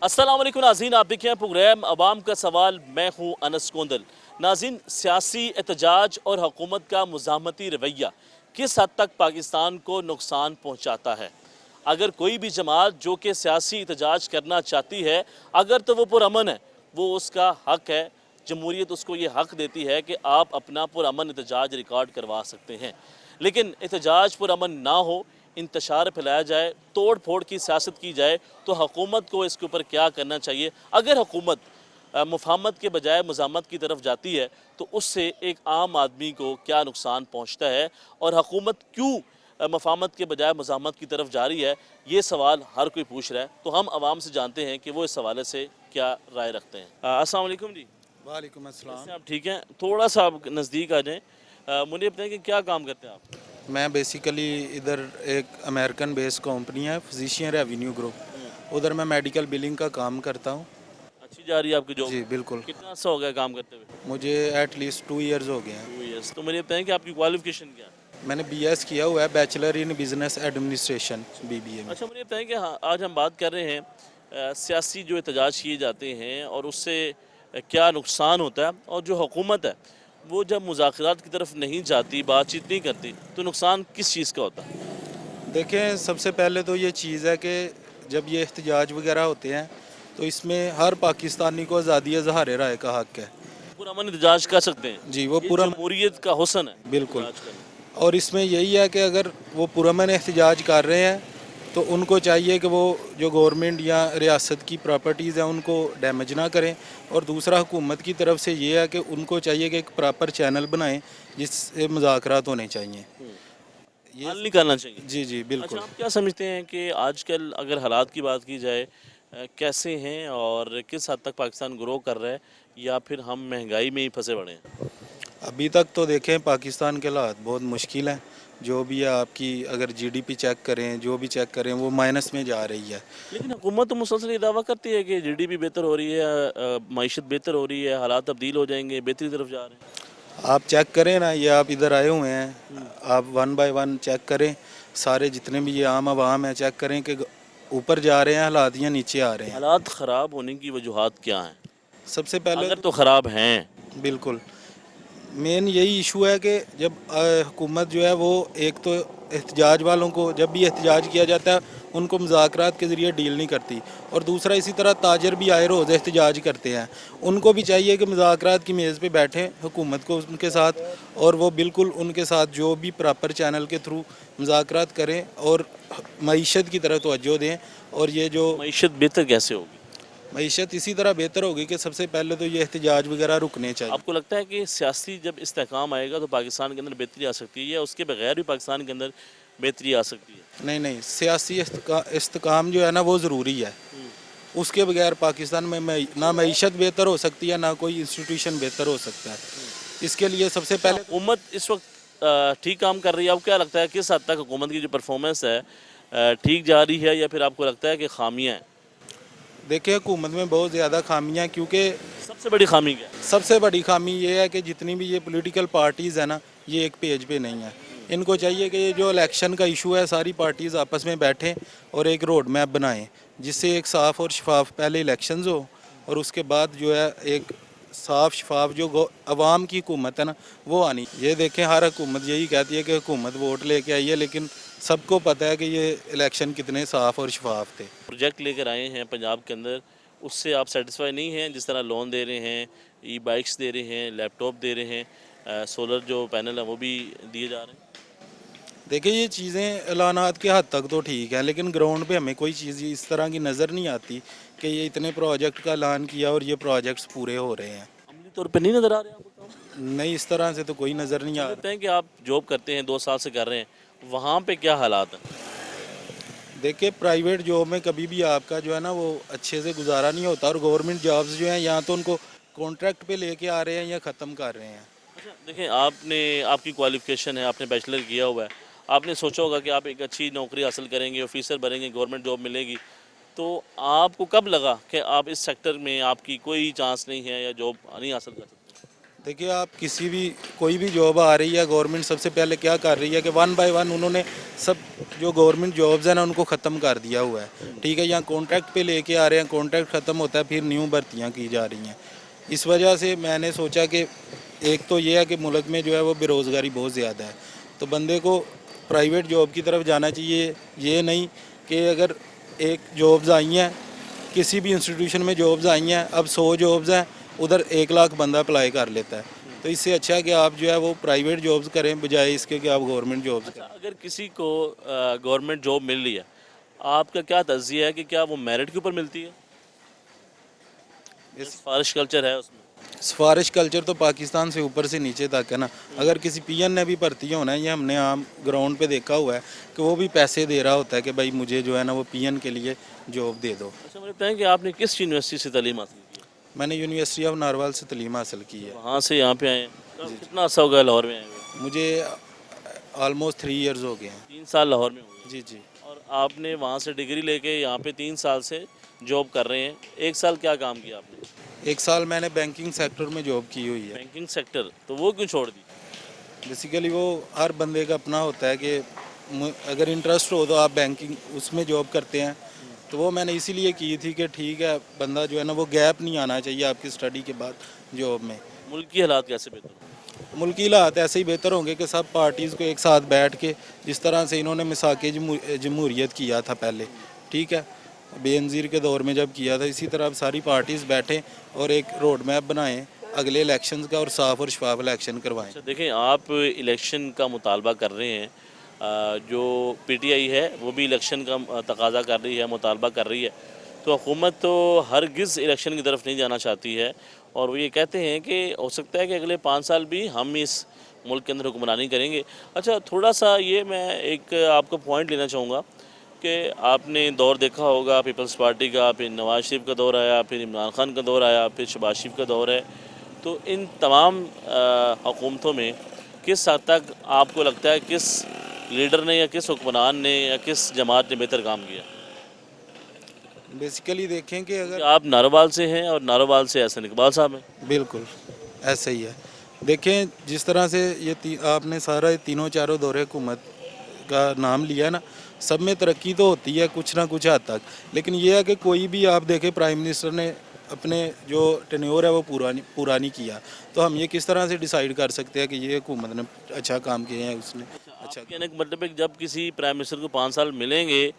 अस्सलाम वालेकुम नाज़रीन, आप देखें प्रोग्राम अवाम का सवाल। मैं हूँ अनस कोंदल। नाज़रीन, सियासी एहतजाज और हुकूमत का मुज़ाहमती रवैया किस हद तक पाकिस्तान को नुकसान पहुँचाता है? अगर कोई भी जमात जो कि सियासी एहतजाज करना चाहती है, अगर तो वो पुरअमन है, वो उसका हक़ है। जमहूरियत उसको ये हक़ देती है कि आप अपना पुरअमन एहतजाज रिकॉर्ड करवा सकते हैं। लेकिन एहतजाज पुरअमन ना हो, इंतशार फैलाया जाए, तोड़ फोड़ की सियासत की जाए, तो हुकूमत को इसके ऊपर क्या करना चाहिए? अगर हुकूमत मुफाहमत के बजाय मुज़ाहमत की तरफ जाती है, तो उससे एक आम आदमी को क्या नुकसान पहुँचता है, और हुकूमत क्यों मुफाहमत के बजाय मुज़ाहमत की तरफ जा रही है? ये सवाल हर कोई पूछ रहा है। तो हम आवाम से जानते हैं कि वो इस हवाले से क्या राय रखते हैं। अस्सलाम वालेकुम जी। वालेकुम अस्सलाम। कैसे आप? ठीक हैं? थोड़ा सा आप नज़दीक आ जाएँ। मुझे बताएं कि क्या काम करते हैं आप? मैं बेसिकली इधर एक अमेरिकन बेस्ड कंपनी है फिजिशियन रेवेन्यू ग्रुप, उधर मैं मेडिकल बिलिंग का काम करता हूँ। अच्छी जा रही है आपकी जॉब? जी बिल्कुल। कितना अर्सा हो गया काम करते हुए? मुझे एट लीस्ट 2 इयर्स हो गए हैं। 2 इयर्स। तो मुझे बताएं कि आपकी क्वालिफिकेशन क्या है? मैंने बीएस किया हुआ है, bachelor in business administration BBA में। अच्छा, मुझे बताएं कि हाँ, आज हम बात कर रहे हैं सियासी जो एहतजाज किए जाते हैं और उससे क्या नुकसान होता है, और जो हुकूमत है वो जब मुज़ाकरात की तरफ नहीं जाती, बातचीत नहीं करती, तो नुकसान किस चीज़ का होता है? देखें, सबसे पहले तो ये चीज़ है कि जब ये एहतजाज वगैरह होते हैं तो इसमें हर पाकिस्तानी को आज़ादी इज़हार राय का हक़ है। पुरअमन एहतजाज कर सकते हैं। जी वो ये पूरा जमहूरियत का हुस्न है बिल्कुल। एहतजाज करना। और इसमें यही है कि अगर वो पुरअमन एहतजाज कर रहे हैं तो उनको चाहिए कि वो जो गवर्नमेंट या रियासत की प्रॉपर्टीज़ हैं उनको डैमेज ना करें। और दूसरा, हुकूमत की तरफ से ये है कि उनको चाहिए कि एक प्रॉपर चैनल बनाएं जिससे मुज़ाकरात होने चाहिए। ये हल नहीं करना चाहिए। जी जी अच्छा, बिल्कुल। आप क्या समझते हैं कि आजकल अगर हालात की बात की जाए, कैसे हैं और किस हद तक पाकिस्तान ग्रो कर रहा है, या फिर हम महंगाई में ही फंसे पड़े हैं? अभी तक तो देखें पाकिस्तान के हालात बहुत मुश्किल हैं। जो भी है, आपकी अगर जीडीपी चेक करें, जो भी चेक करें, वो माइनस में जा रही है। लेकिन हुकूमत तो मुसलसल ये दावा करती है कि जीडीपी बेहतर हो रही है, मईशत बेहतर हो रही है, हालात तब्दील हो जाएंगे, बेहतरी की तरफ जा रहे हैं। आप चेक करें ना, ये आप इधर आए हुए हैं, आप वन बाय वन चेक करें। सारे जितने भी ये आम आवाम है, चेक करें कि ऊपर जा रहे हैं हालात या नीचे आ रहे हैं। हालात ख़राब होने की वजूहात क्या हैं? सबसे पहले अगर तो ख़राब हैं, बिल्कुल मेन यही इशू है कि जब हुकूमत जो है वो एक तो एहतजाज वालों को, जब भी एहतजाज किया जाता है उनको मुज़ाकरात के ज़रिए डील नहीं करती। और दूसरा, इसी तरह ताजर भी आए रोज़ एहतजाज करते हैं, उनको भी चाहिए कि मुज़ाकरात की मेज़ पे बैठें हुकूमत को उनके साथ, और वो बिल्कुल उनके साथ जो भी प्रॉपर चैनल के थ्रू मुज़ाकरात करें और मईशत की तरफ तवज्जो दें। और ये जो मईशत बेहतर कैसे होगी? मईशत इसी तरह बेहतर होगी कि सबसे पहले तो ये एहतजाज वगैरह रुकने चाहिए। आपको लगता है कि सियासी जब इस्तेहकाम आएगा तो पाकिस्तान के अंदर बेहतरी आ सकती है, या उसके बगैर भी पाकिस्तान के अंदर बेहतरी आ सकती है? नहीं नहीं, सियासी इस्तेकाम जो है ना वो ज़रूरी है। उसके बगैर पाकिस्तान में ना मईशत बेहतर हो सकती है, ना कोई इंस्टीट्यूशन बेहतर हो सकता है। इसके लिए सबसे पहले हुकूमत इस वक्त ठीक काम कर रही है? आपको क्या लगता है किस हद तक हुकूमत की जो परफॉर्मेंस है ठीक जा रही है, या फिर आपको लगता है कि खामियां हैं? देखिए, हुकूमत में बहुत ज़्यादा खामियाँ, क्योंकि सबसे बड़ी खामी क्या है? सबसे बड़ी खामी ये है कि जितनी भी ये पॉलिटिकल पार्टीज़ है ना, ये एक पेज पे नहीं है। इनको चाहिए कि ये जो इलेक्शन का इशू है, सारी पार्टीज़ आपस में बैठें और एक रोड मैप बनाएं, जिससे एक साफ़ और शफाफ पहले इलेक्शंस हो, और उसके बाद जो है एक साफ़ शफाफ जो अवाम की हुकूमत है ना वो आनी। ये देखें, हर हुकूमत यही कहती है कि हुकूमत वोट लेके आई है, लेकिन सबको पता है कि ये इलेक्शन कितने साफ़ और शफाफ थे। प्रोजेक्ट लेकर आए हैं पंजाब के अंदर, उससे आप सेटिस्फाई नहीं हैं? जिस तरह लोन दे रहे हैं, ई बाइक्स दे रहे हैं, लैपटॉप दे रहे हैं, सोलर जो पैनल है वो भी दिए जा रहे हैं। देखिए, ये चीज़ें ऐलानात के हद तक तो ठीक है, लेकिन ग्राउंड पे हमें कोई चीज़ इस तरह की नज़र नहीं आती कि ये इतने प्रोजेक्ट का ऐलान किया और ये प्रोजेक्ट्स पूरे हो रहे हैं। अमली तौर पर नहीं नज़र आ रहे हैं आपको काम? नहीं, इस तरह से तो कोई नज़र नहीं आ मुझे रहा। बताएं कि आप जॉब करते हैं, 2 साल से कर रहे हैं, वहाँ पे क्या हालात हैं? देखिए, प्राइवेट जॉब में कभी भी आपका जो है ना वो अच्छे से गुजारा नहीं होता, और गवर्नमेंट जॉब्स जो हैं यहाँ तो उनको कॉन्ट्रैक्ट पे लेके आ रहे हैं या ख़त्म कर रहे हैं। अच्छा, देखें, आपकी क्वालिफिकेशन है, आपने बैचलर किया हुआ है, आपने सोचा होगा कि आप एक अच्छी नौकरी हासिल करेंगे, ऑफिसर बनेंगे, गवर्नमेंट जॉब मिलेगी। तो आपको कब लगा कि आप इस सेक्टर में आपकी कोई चांस नहीं है या जॉब नहीं हासिल कर सकते? देखिए, आप किसी भी कोई भी जॉब आ रही है, गवर्नमेंट सबसे पहले क्या कर रही है कि वन बाय वन उन्होंने सब जो गवर्नमेंट जॉब्स हैं ना उनको ख़त्म कर दिया हुआ है। ठीक है, यहाँ कॉन्ट्रैक्ट पे लेके आ रहे हैं, कॉन्ट्रैक्ट ख़त्म होता है, फिर न्यू भर्तियाँ की जा रही हैं। इस वजह से मैंने सोचा कि एक तो ये है कि मुल्क में जो है वो बेरोज़गारी बहुत ज़्यादा है, तो बंदे को प्राइवेट जॉब की तरफ जाना चाहिए। ये नहीं कि अगर एक जॉब्स आई हैं, किसी भी इंस्टीट्यूशन में जॉब्स आई हैं, अब 100 जॉब्स हैं, उधर 1 लाख बंदा अप्लाई कर लेता है। तो इससे अच्छा है कि आप जो है वो प्राइवेट जॉब्स करें बजाय इसके कि आप गवर्नमेंट जॉब्स अच्छा, करें। अगर किसी को गवर्नमेंट जॉब मिल रही है, आपका क्या तज्जिया है कि क्या वो मेरिट के ऊपर मिलती है? सिफारिश कल्चर है उसमें? सिफारिश कल्चर तो पाकिस्तान से ऊपर से नीचे तक है ना। अगर किसी पीएन ने भी भर्ती होना है, ये हमने आम ग्राउंड पे देखा हुआ है कि वो भी पैसे दे रहा होता है कि भाई मुझे जो है ना वो पीएन के लिए जॉब दे दो। अच्छा, मुझे बताएं कि आपने किस यूनिवर्सिटी से तालीम हासिल की? मैंने यूनिवर्सिटी ऑफ नारवाल से तालीम हासिल की है। वहाँ से यहाँ पे आए हैं? कितना अर्सा हो गया लाहौर में आए हुए? मुझे ऑलमोस्ट 3 इयर्स हो गए हैं। 3 साल लाहौर में हो गए। जी जी। और आपने वहाँ से डिग्री लेके यहाँ पे 3 साल से जॉब कर रहे हैं। 1 साल क्या काम किया आपने? 1 साल मैंने बैंकिंग सेक्टर में जॉब की हुई है। बैंकिंग सेक्टर, तो वो क्यों छोड़ दी? बेसिकली वो हर बंदे का अपना होता है कि अगर इंटरेस्ट हो तो आप बैंकिंग उसमें जॉब करते हैं। तो वो मैंने इसीलिए की थी कि ठीक है, बंदा जो है ना वो गैप नहीं आना चाहिए आपकी स्टडी के बाद जॉब में। मुल्क की हालात कैसे बेहतर हो? मुल्की हालात ऐसे ही बेहतर होंगे कि सब पार्टीज़ को एक साथ बैठ के, जिस तरह से इन्होंने मिसाक जमहूरियत किया था पहले, ठीक है, बेनज़ीर के दौर में जब किया था, इसी तरह अब सारी पार्टीज़ बैठें और एक रोड मैप बनाएं अगले इलेक्शंस का और साफ़ और शफाफ इलेक्शन करवाएं। अच्छा, देखें, आप इलेक्शन का मुतालबा कर रहे हैं, जो पीटीआई है वो भी इलेक्शन का तकाजा कर रही है, मुतालबा कर रही है, तो हुकूमत तो हरगिज़ इलेक्शन की तरफ नहीं जाना चाहती है और वो ये कहते हैं कि हो सकता है कि अगले 5 साल भी हम इस मुल्क के अंदर हुक्मरानी करेंगे। अच्छा, थोड़ा सा ये मैं एक आपको पॉइंट लेना चाहूँगा कि आपने दौर देखा होगा पीपल्स पार्टी का, फिर नवाज शरीफ का दौर आया, फिर इमरान खान का दौर आया, फिर शहबाज शरीफ का दौर है। तो इन तमाम हुकूमतों में किस हद तक आपको लगता है किस लीडर ने या किस हुक्मरान ने या किस जमात ने बेहतर काम किया? बेसिकली देखें कि अगर आप नारोवाल से हैं और नारोवाल से एहसन इकबाल साहब हैं। बिल्कुल ऐसा ही है। देखें, जिस तरह से ये आपने सारा तीनों चारों दौरे हुकूमत का नाम लिया ना, सब में तरक्की तो होती है कुछ ना कुछ हद तक, लेकिन ये है कि कोई भी आप देखें प्राइम मिनिस्टर ने अपने जो टेन्योर है वो पूरा नहीं किया। तो हम ये किस तरह से डिसाइड कर सकते हैं कि ये हुकूमत ने अच्छा काम किया है, उसने अच्छा कहने का मतलब है कि जब किसी प्राइम मिनिस्टर को 5 साल मिलेंगे,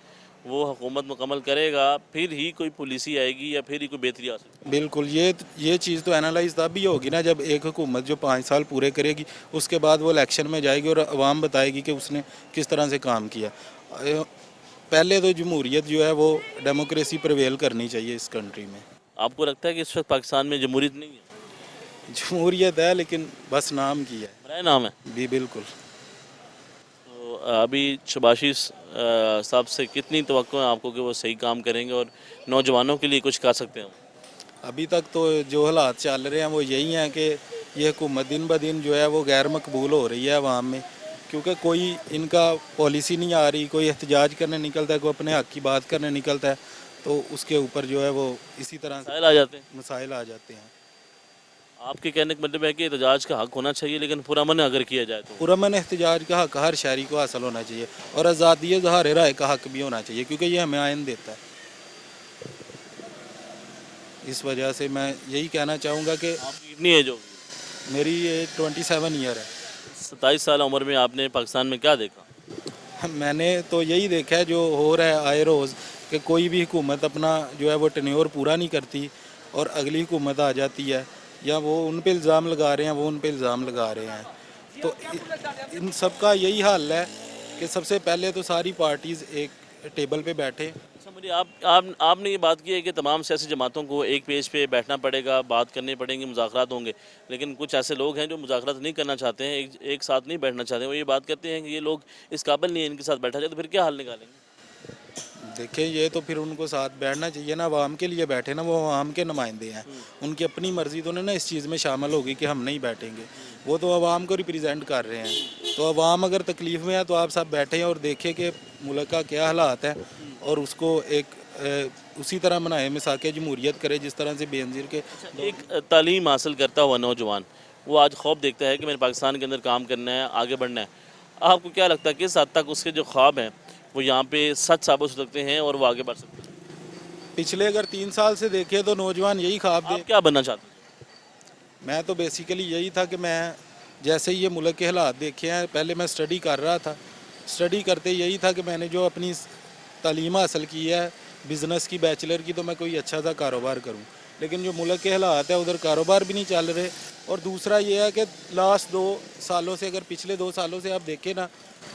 वो हुकूमत मुकम्मल करेगा, फिर ही कोई पॉलिसी आएगी या फिर ही कोई बेहतरी आ सकती है। बिल्कुल। ये चीज़ तो एनालाइज तब भी होगी ना जब एक हुकूमत जो 5 साल पूरे करेगी, उसके बाद वो इलेक्शन में जाएगी और अवाम बताएगी कि उसने किस तरह से काम किया। पहले तो जमहूरियत जो है वो डेमोक्रेसी प्रिवेल करनी चाहिए इस कंट्री में। आपको लगता है कि इस वक्त पाकिस्तान में जमहूरियत नहीं है? जमहूरियत है लेकिन बस नाम की है। बराए नाम है। भी बिल्कुल। तो अभी शहबाज साहब से कितनी तवक्को है आपको कि वो सही काम करेंगे और नौजवानों के लिए कुछ कर सकते हैं? अभी तक तो जो हालात चल रहे हैं वो यही हैं कि ये हुकूमत दिन ब दिन जो है वो गैर मकबूल हो रही है अवाम में, क्योंकि कोई इनका पॉलिसी नहीं आ रही। कोई एहतजाज करने निकलता है, कोई अपने हक़ की बात करने निकलता है, तो उसके ऊपर जो है वो इसी तरह से मसाइल आ जाते हैं। मसाइल आ जाते हैं। आपके कहने का मतलब है कि एहतजाज का हक होना चाहिए, लेकिन पुरअमन अगर किया जाए तो? पुरअमन एहतजाज का हक हर शहरी को हासिल होना चाहिए और आज़ादी इज़हार राय का हक भी होना चाहिए, क्योंकि ये हमें आइन देता है। इस वजह से मैं यही कहना चाहूँगा कि आपकी कितनी एज होगी? मेरी ये 27 ईयर है। 27 साल उम्र में आपने पाकिस्तान में क्या देखा? मैंने तो यही देखा है जो हो रहा है आए रोज़ कि कोई भी हुकूमत अपना जो है वो टेन्योर पूरा नहीं करती और अगली हुकूमत आ जाती है, या वो उन पे इल्ज़ाम लगा रहे हैं, वो उन पे इल्ज़ाम लगा रहे हैं। तो इन सब का यही हाल है कि सबसे पहले तो सारी पार्टीज़ एक टेबल पे बैठे। अच्छा, मुझे आपने ये बात की है कि तमाम सियासी जमातों को एक पेज पे बैठना पड़ेगा, बात करनी पड़ेंगी, मुज़ाकरात होंगे, लेकिन कुछ ऐसे लोग हैं जो मुज़ाकरात नहीं करना चाहते हैं, एक साथ नहीं बैठना चाहते हैं। वो ये बात करते हैं कि ये लोग इस काबिल नहीं है इनके साथ बैठा जाए, तो फिर क्या हल निकालेंगे? देखिए, ये तो फिर उनको साथ बैठना चाहिए ना, आवाम के लिए बैठे ना, वो आवाम के नुमाइंदे हैं। उनकी अपनी मर्ज़ी तो ना इस चीज़ में शामिल होगी कि हम नहीं बैठेंगे। वो तो आवाम को रिप्रेजेंट कर रहे हैं। तो आवाम अगर तकलीफ़ में है तो आप सब बैठें और देखें कि मुल्क का क्या हालात है और उसको एक उसी तरह मनाए, मिसाक जमहूरियत करे जिस तरह से बेनज़ीर के। एक तालीम हासिल करता हुआ नौजवान वो आज ख्वाब देखता है कि मैंने पाकिस्तान के अंदर काम करना है, आगे बढ़ना है। आपको क्या लगता है किस हद तक उसके जो ख्वाब हैं वो यहाँ पे सच साबित हो सकते हैं और वो आगे बढ़ सकते हैं? पिछले अगर 3 साल से देखे तो नौजवान यही ख्वाब आप दे। क्या बनना चाहते हैं? मैं तो बेसिकली यही था कि मैं जैसे ही ये मुल्क के हालात देखे हैं, पहले मैं स्टडी कर रहा था, स्टडी करते यही था कि मैंने जो अपनी तालीम हासिल की है बिज़नेस की, बैचलर की, तो मैं कोई अच्छा सा कारोबार करूं। लेकिन जो मुल्क के हालात है उधर कारोबार भी नहीं चल रहे। और दूसरा ये है कि लास्ट 2 सालों से, अगर पिछले 2 सालों से आप देखें ना,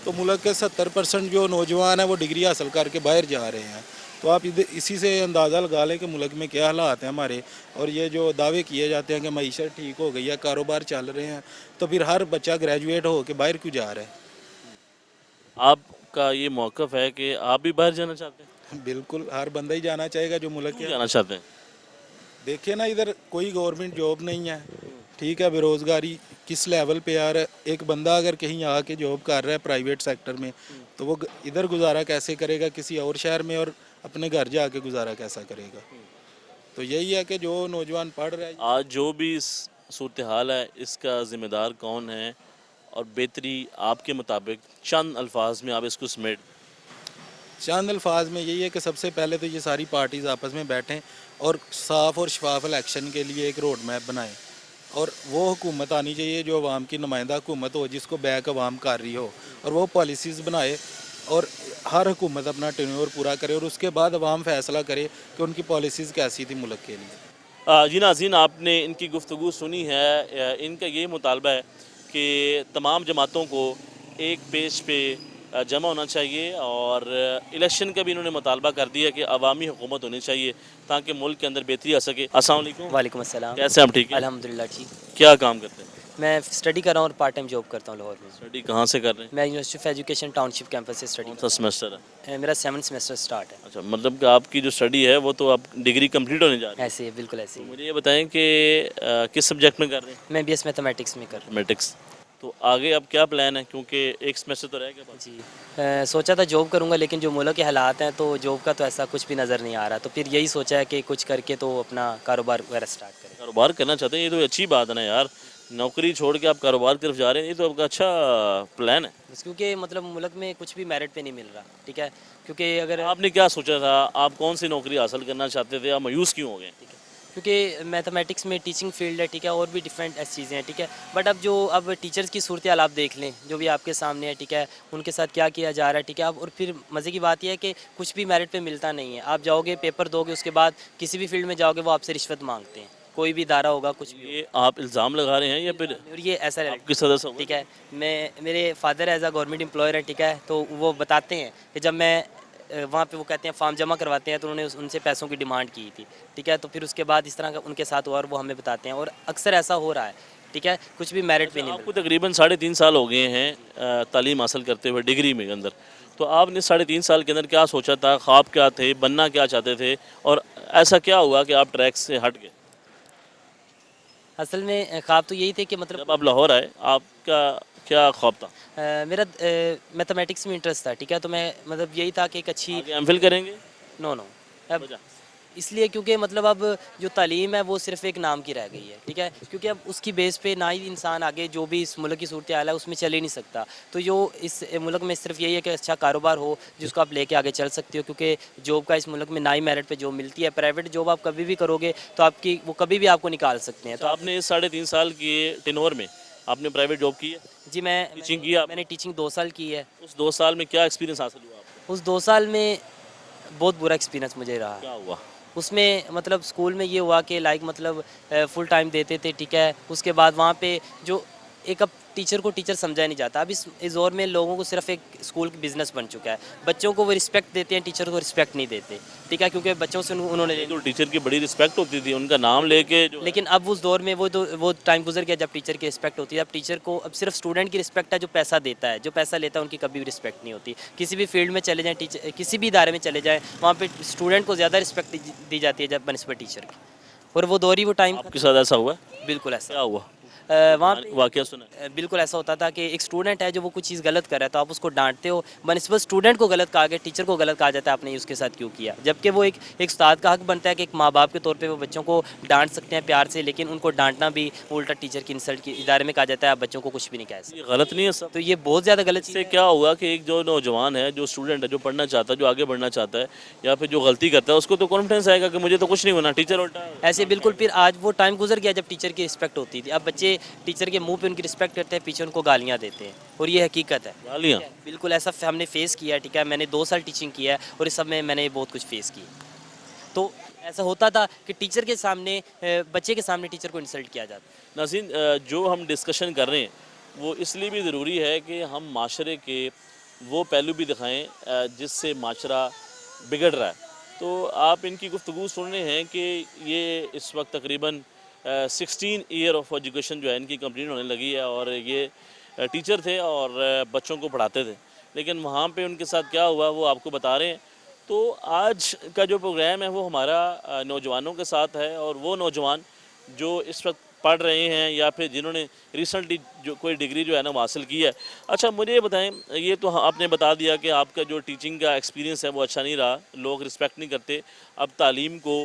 तो मुल्क के 70% जो नौजवान हैं वो डिग्री हासिल करके बाहर जा रहे हैं। तो आप इसी से अंदाज़ा लगा लें कि मुल्क में क्या हालात हैं हमारे। और ये जो दावे किए जाते हैं कि मईशत ठीक हो गई है, कारोबार चल रहे हैं, तो फिर हर बच्चा ग्रेजुएट हो के बाहर क्यों जा रहा है? आपका ये मौक़िफ़ है कि आप भी बाहर जाना चाहते हैं? बिल्कुल, हर बंदा ही जाना चाहेगा जो मुल्क क्यों के। जाना चाहते हैं? देखिए ना, इधर कोई गवर्नमेंट जॉब नहीं है, ठीक है, बेरोज़गारी किस लेवल पे आ रहा है। एक बंदा अगर कहीं आके जॉब कर रहा है प्राइवेट सेक्टर में, तो वो इधर गुजारा कैसे करेगा किसी और शहर में, और अपने घर जाके गुजारा कैसा करेगा? तो यही है कि जो नौजवान पढ़ रहा है। आज जो भी इस सूरत हाल है इसका ज़िम्मेदार कौन है, और बेहतरी आपके मुताबिक चंद अल्फाज में आप इसको समेट? चंद अल्फाज में यही है कि सबसे पहले तो ये सारी पार्टीज़ आपस में बैठें और साफ़ और शफाफ इलेक्शन के लिए एक रोड मैप बनाएं। और वो हुकूमत आनी चाहिए जो अवाम की नुमाइंदा हुकूमत हो, जिसको बैक अवाम कर रही हो, और वो पॉलिसीज़ बनाए। और हर हुकूमत अपना टेन्योर पूरा करे और उसके बाद अवाम फैसला करे कि उनकी पॉलिसीज़ कैसी थी मुल्क के लिए। जी नाज़रीन, आपने इनकी गुफ्तगू सुनी है। इनका ये मुतालबा है कि तमाम जमातों को एक पेज पे जमा होना चाहिए, और इलेक्शन का भी इन्होंने मुतालबा कर दिया कि अवामी हुकूमत होनी चाहिए ताकि मुल्क के अंदर बेहतरी आ सके। अस्सलाम वालेकुम। वालेकुम अस्सलाम। कैसे हैं आप? ठीक है, अल्हम्दुलिल्लाह ठीक। क्या काम करते हैं? मैं स्टडी कर रहा हूँ और पार्ट टाइम जॉब करता हूँ लाहौर में। स्टडी कहाँ से कर रहे हैं? मैं university of education township campus से स्टडी कौन सा सेमेस्टर है? मेरा 7th सेमेस्टर स्टार्ट है। अच्छा, मतलब कि आपकी जो स्टडी है वो तो आप डिग्री कंप्लीट होने जा रही है। ऐसे ही बिल्कुल ऐसे ही। मुझे ये बताएं कि किस सब्जेक्ट में कर रहे हैं? मैं बीएस मैथमेटिक्स में कर रहा मैथमेटिक्स। तो आगे अब क्या प्लान है, क्योंकि एक सेमेस्टर तो रह गया हूँ बस। जी। सोचा था जॉब करूँगा, लेकिन जो मुल्क के हालात हैं तो जॉब का तो ऐसा कुछ भी नज़र नहीं आ रहा, तो फिर यही सोचा है कि कुछ करके तो अपना कारोबार वगैरह स्टार्ट करें। कारोबार करना चाहते हैं, ये तो अच्छी बात है ना यार। नौकरी छोड़ के आप कारोबार की तरफ जा रहे हैं, ये तो आपका अच्छा प्लान है। बस क्योंकि मतलब मुल्क में कुछ भी मेरिट पे नहीं मिल रहा, ठीक है, क्योंकि अगर आपने क्या सोचा था, आप कौन सी नौकरी हासिल करना चाहते थे, आप मायूस क्यों हो गए? क्योंकि मैथमेटिक्स में टीचिंग फील्ड है, ठीक है, और भी डिफरेंट ऐसी चीज़ें हैं, ठीक है, बट अब टीचर्स की सूरत हाल आप देख लें जो भी आपके सामने है, ठीक है, उनके साथ क्या किया जा रहा है, ठीक है। अब और फिर मज़े की बात यह है कि कुछ भी मेरिट पे मिलता नहीं है। आप जाओगे पेपर दोगे, उसके बाद किसी भी फील्ड में जाओगे वो आपसे रिश्वत मांगते हैं, कोई भी इदारा होगा कुछ भी ये आप इल्ज़ाम लगा रहे हैं या फिर होगा। और ये ऐसा है, आपके सदस्य होंगे? ठीक है, मेरे father as a government employer है, ठीक है, तो वो बताते हैं कि जब मैं वहाँ पे वो कहते हैं फॉर्म जमा करवाते हैं, तो उन्होंने उनसे पैसों की डिमांड की थी, ठीक है, तो फिर उसके बाद इस तरह का उनके साथ हुआ और वो हमें बताते हैं, और अक्सर ऐसा हो रहा है, ठीक है, कुछ भी मेरिट पे नहीं आपको तकरीबन 3.5 साल हो गए हैं तालीम हासिल करते हुए डिग्री में अंदर। तो आपने 3.5 साल के अंदर क्या सोचा था, ख्वाब क्या थे, बनना क्या चाहते थे, और ऐसा क्या हुआ कि आप ट्रैक से हट गए? असल में ख्वाब तो यही थे कि मतलब जब आप लाहौर आए आपका क्या ख्वाब था? मेरा मैथमेटिक्स में इंटरेस्ट था, ठीक है, तो मैं मतलब यही था कि एक अच्छी आगे एमफिल करेंगे? नो नो अब वजह? इसलिए क्योंकि मतलब अब जो तालीम है वो सिर्फ एक नाम की रह गई है, ठीक है, क्योंकि अब उसकी बेस पे ना ही इंसान आगे जो भी इस मुल्क की सूरत हाल है उसमें चल ही नहीं सकता। तो जो इस मुल्क में सिर्फ यही है कि अच्छा कारोबार हो जिसको आप लेके आगे चल सकते हो, क्योंकि जॉब का इस मुल्क में ना ही मेरिट पे जॉब मिलती है। प्राइवेट जॉब आप कभी भी करोगे तो आपकी वो कभी भी आपको निकाल सकते हैं। तो आपने इस 3.5 साल की टेन्योर में आपने प्राइवेट जॉब की है? जी टीचिंग की आपने? मैंने टीचिंग 2 साल की है। उस 2 साल में क्या एक्सपीरियंस हासिल हुआ आपको? उस 2 साल में बहुत बुरा एक्सपीरियंस मुझे रहा। क्या हुआ? उसमें मतलब स्कूल में ये हुआ कि लाइक मतलब फुल टाइम देते थे, ठीक है, उसके बाद वहाँ पे जो एक अब टीचर को टीचर समझा नहीं जाता। अब इस दौर में लोगों को सिर्फ एक स्कूल बिजनेस बन चुका है। बच्चों को वो रिस्पेक्ट देते हैं, टीचर को रिस्पेक्ट नहीं देते, ठीक है, क्योंकि बच्चों से उन्होंने तो टीचर की बड़ी रिस्पेक्ट होती थी, उनका नाम लेके जो लेकिन अब उस दौर में वो टाइम गुजर गया जब टीचर की रिस्पेक्ट होती है। अब टीचर को अब सिर्फ स्टूडेंट की रिस्पेक्ट है, जो पैसा देता है, जो पैसा लेता है उनकी कभी भी रिस्पेक्ट नहीं होती। किसी भी फील्ड में चले जाएँ, टीचर किसी भी इदारे में चले जाएँ, वहाँ पे स्टूडेंट को ज़्यादा रिस्पेक्ट दी जाती है जब बनिस्बत टीचर की। और वो दौर ही वो टाइम आपके साथ ऐसा हुआ है? बिल्कुल ऐसा। क्या हुआ? वहाँ पे वाकया सुना है? बिल्कुल ऐसा होता था कि एक स्टूडेंट है जो वो कुछ चीज़ गलत कर रहा है तो आप उसको डांटते हो, बनस्बत स्टूडेंट को गलत कहा गया, टीचर को गलत कहा जाता है आपने उसके साथ क्यों किया, जबकि वो एक उस्ताद का हक बनता है कि एक माँ बाप के तौर पे वो बच्चों को डांट सकते हैं प्यार से, लेकिन उनको डांटना भी उल्टा टीचर की इंसल्ट की इदारे में कहा जाता है, आप बच्चों को कुछ भी नहीं कह सकते। ये गलत नहीं है सब? तो ये बहुत ज़्यादा गलत चीज़ इससे है। क्या हुआ कि एक जो नौजवान है, जो स्टूडेंट है, जो पढ़ना चाहता है, जो आगे बढ़ना चाहता है या फिर जो गलती करता है, उसको तो कॉन्फिडेंस आएगा कि मुझे तो कुछ नहीं होना, टीचर उल्टा है। ऐसे बिल्कुल फिर आज वो टाइम गुजर गया जब टीचर की रिस्पेक्ट होती थी, अब बच्चे टीचर के मुंह पे उनकी रिस्पेक्ट करते हैं, पीछे उनको गालियाँ देते हैं, और ये हकीकत है। गालियाँ? बिल्कुल ऐसा हमने फेस किया है, ठीक है, मैंने 2 साल टीचिंग किया है और इस सब में मैंने बहुत कुछ फेस किया। तो ऐसा होता था कि टीचर के सामने बच्चे के सामने टीचर को इंसल्ट किया जाता। नाज़रीन, जो हम डिस्कशन कर रहे हैं वो इसलिए भी ज़रूरी है कि हम माशरे के वो पहलू भी दिखाएं जिससे माशरा बिगड़ रहा है। तो आप इनकी गुफ्तगू सुन रहे हैं कि ये इस वक्त तकरीबन 16 ईयर ऑफ एजुकेशन जो है इनकी कंप्लीट होने लगी है, और ये टीचर थे और बच्चों को पढ़ाते थे, लेकिन वहाँ पे उनके साथ क्या हुआ वो आपको बता रहे हैं। तो आज का जो प्रोग्राम है वो हमारा नौजवानों के साथ है, और वो नौजवान जो इस वक्त पढ़ रहे हैं या फिर जिन्होंने रिसेंटली जो कोई डिग्री जो है ना वो हासिल की है। अच्छा, मुझे ये बताएं, ये तो आपने बता दिया कि आपका जो टीचिंग का एक्सपीरियंस है वो अच्छा नहीं रहा, लोग रिस्पेक्ट नहीं करते, अब तालीम को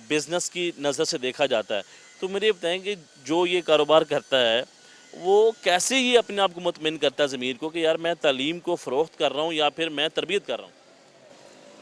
बिज़नेस की नज़र से देखा जाता है। तो मुझे ये बताएं कि जो ये कारोबार करता है वो कैसे ये अपने आप को मुतमिन करता है ज़मीर को कि यार मैं तालीम को फ़रोख्त कर रहा हूँ या फिर मैं तरबियत कर रहा हूँ?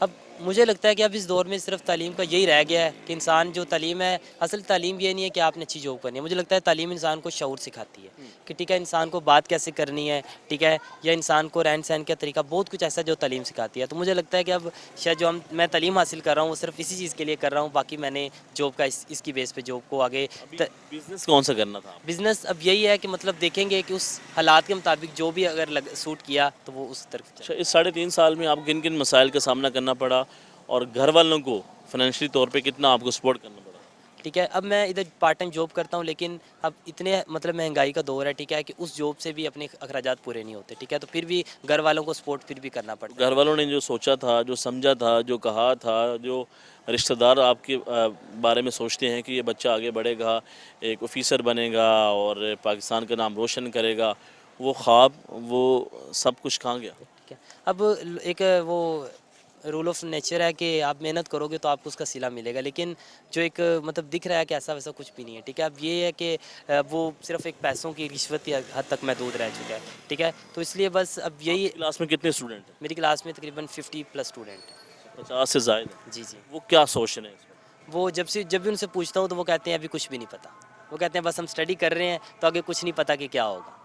अब मुझे लगता है कि अब इस दौर में सिर्फ तालीम का यही रह गया है कि इंसान जो तालीम है, असल तालीम ये नहीं है कि आपने अच्छी जॉब करनी है। मुझे लगता है तालीम इंसान को शऊर सिखाती है कि ठीक है इंसान को बात कैसे करनी है, ठीक है, या इंसान को रहन सहन का तरीका, बहुत कुछ ऐसा जो तालीम सिखाती है। तो मुझे लगता है कि अब शायद जो मैं तालीम हासिल कर रहा हूँ वो सिर्फ इसी चीज़ के लिए कर रहा हूँ, बाकी मैंने जॉब का इसकी बेस पे जॉब को आगे बिज़नेस कौन सा करना था? बिज़नेस अब यही है कि मतलब देखेंगे कि उस हालात के मुताबिक जो भी अगर सूट किया तो वो उस तरफ अच्छा, इस 3.5 साल में आपको किन किन मसाइल का सामना करना पड़ा और घर वालों को फाइनेंशियली तौर पे कितना आपको सपोर्ट करना पड़ा? ठीक है। अब मैं इधर पार्ट टाइम जॉब करता हूँ, लेकिन अब इतने मतलब महंगाई का दौर है, ठीक है, कि उस जॉब से भी अपने अखराजात पूरे नहीं होते, ठीक है, तो फिर भी घर वालों को सपोर्ट फिर भी करना पड़ता है। घर वालों ने जो सोचा था, जो समझा था, जो कहा था, जो रिश्तेदार आपके बारे में सोचते हैं कि ये बच्चा आगे बढ़ेगा, एक ऑफिसर बनेगा और पाकिस्तान का नाम रोशन करेगा, वो ख्वाब, वो सब कुछ कहाँ गया? ठीक है। अब एक वो रूल ऑफ नेचर है कि आप मेहनत करोगे तो आपको उसका सिला मिलेगा, लेकिन जो एक मतलब दिख रहा है कि ऐसा वैसा कुछ भी नहीं है, ठीक है। अब ये है कि वो सिर्फ एक पैसों की रिश्वत की हद तक महदूद रह चुका है, ठीक है, तो इसलिए बस अब यही। क्लास में कितने स्टूडेंट हैं? मेरी क्लास में तकरीबन 50+ स्टूडेंट हैं। 50 से ज़ायद? जी जी। वो क्या सोच रहे हैं इसमें? वो जब भी उनसे पूछता हूँ तो वो कहते हैं अभी कुछ भी नहीं पता, वो कहते हैं बस हम स्टडी कर रहे हैं तो आगे कुछ नहीं पता कि क्या होगा,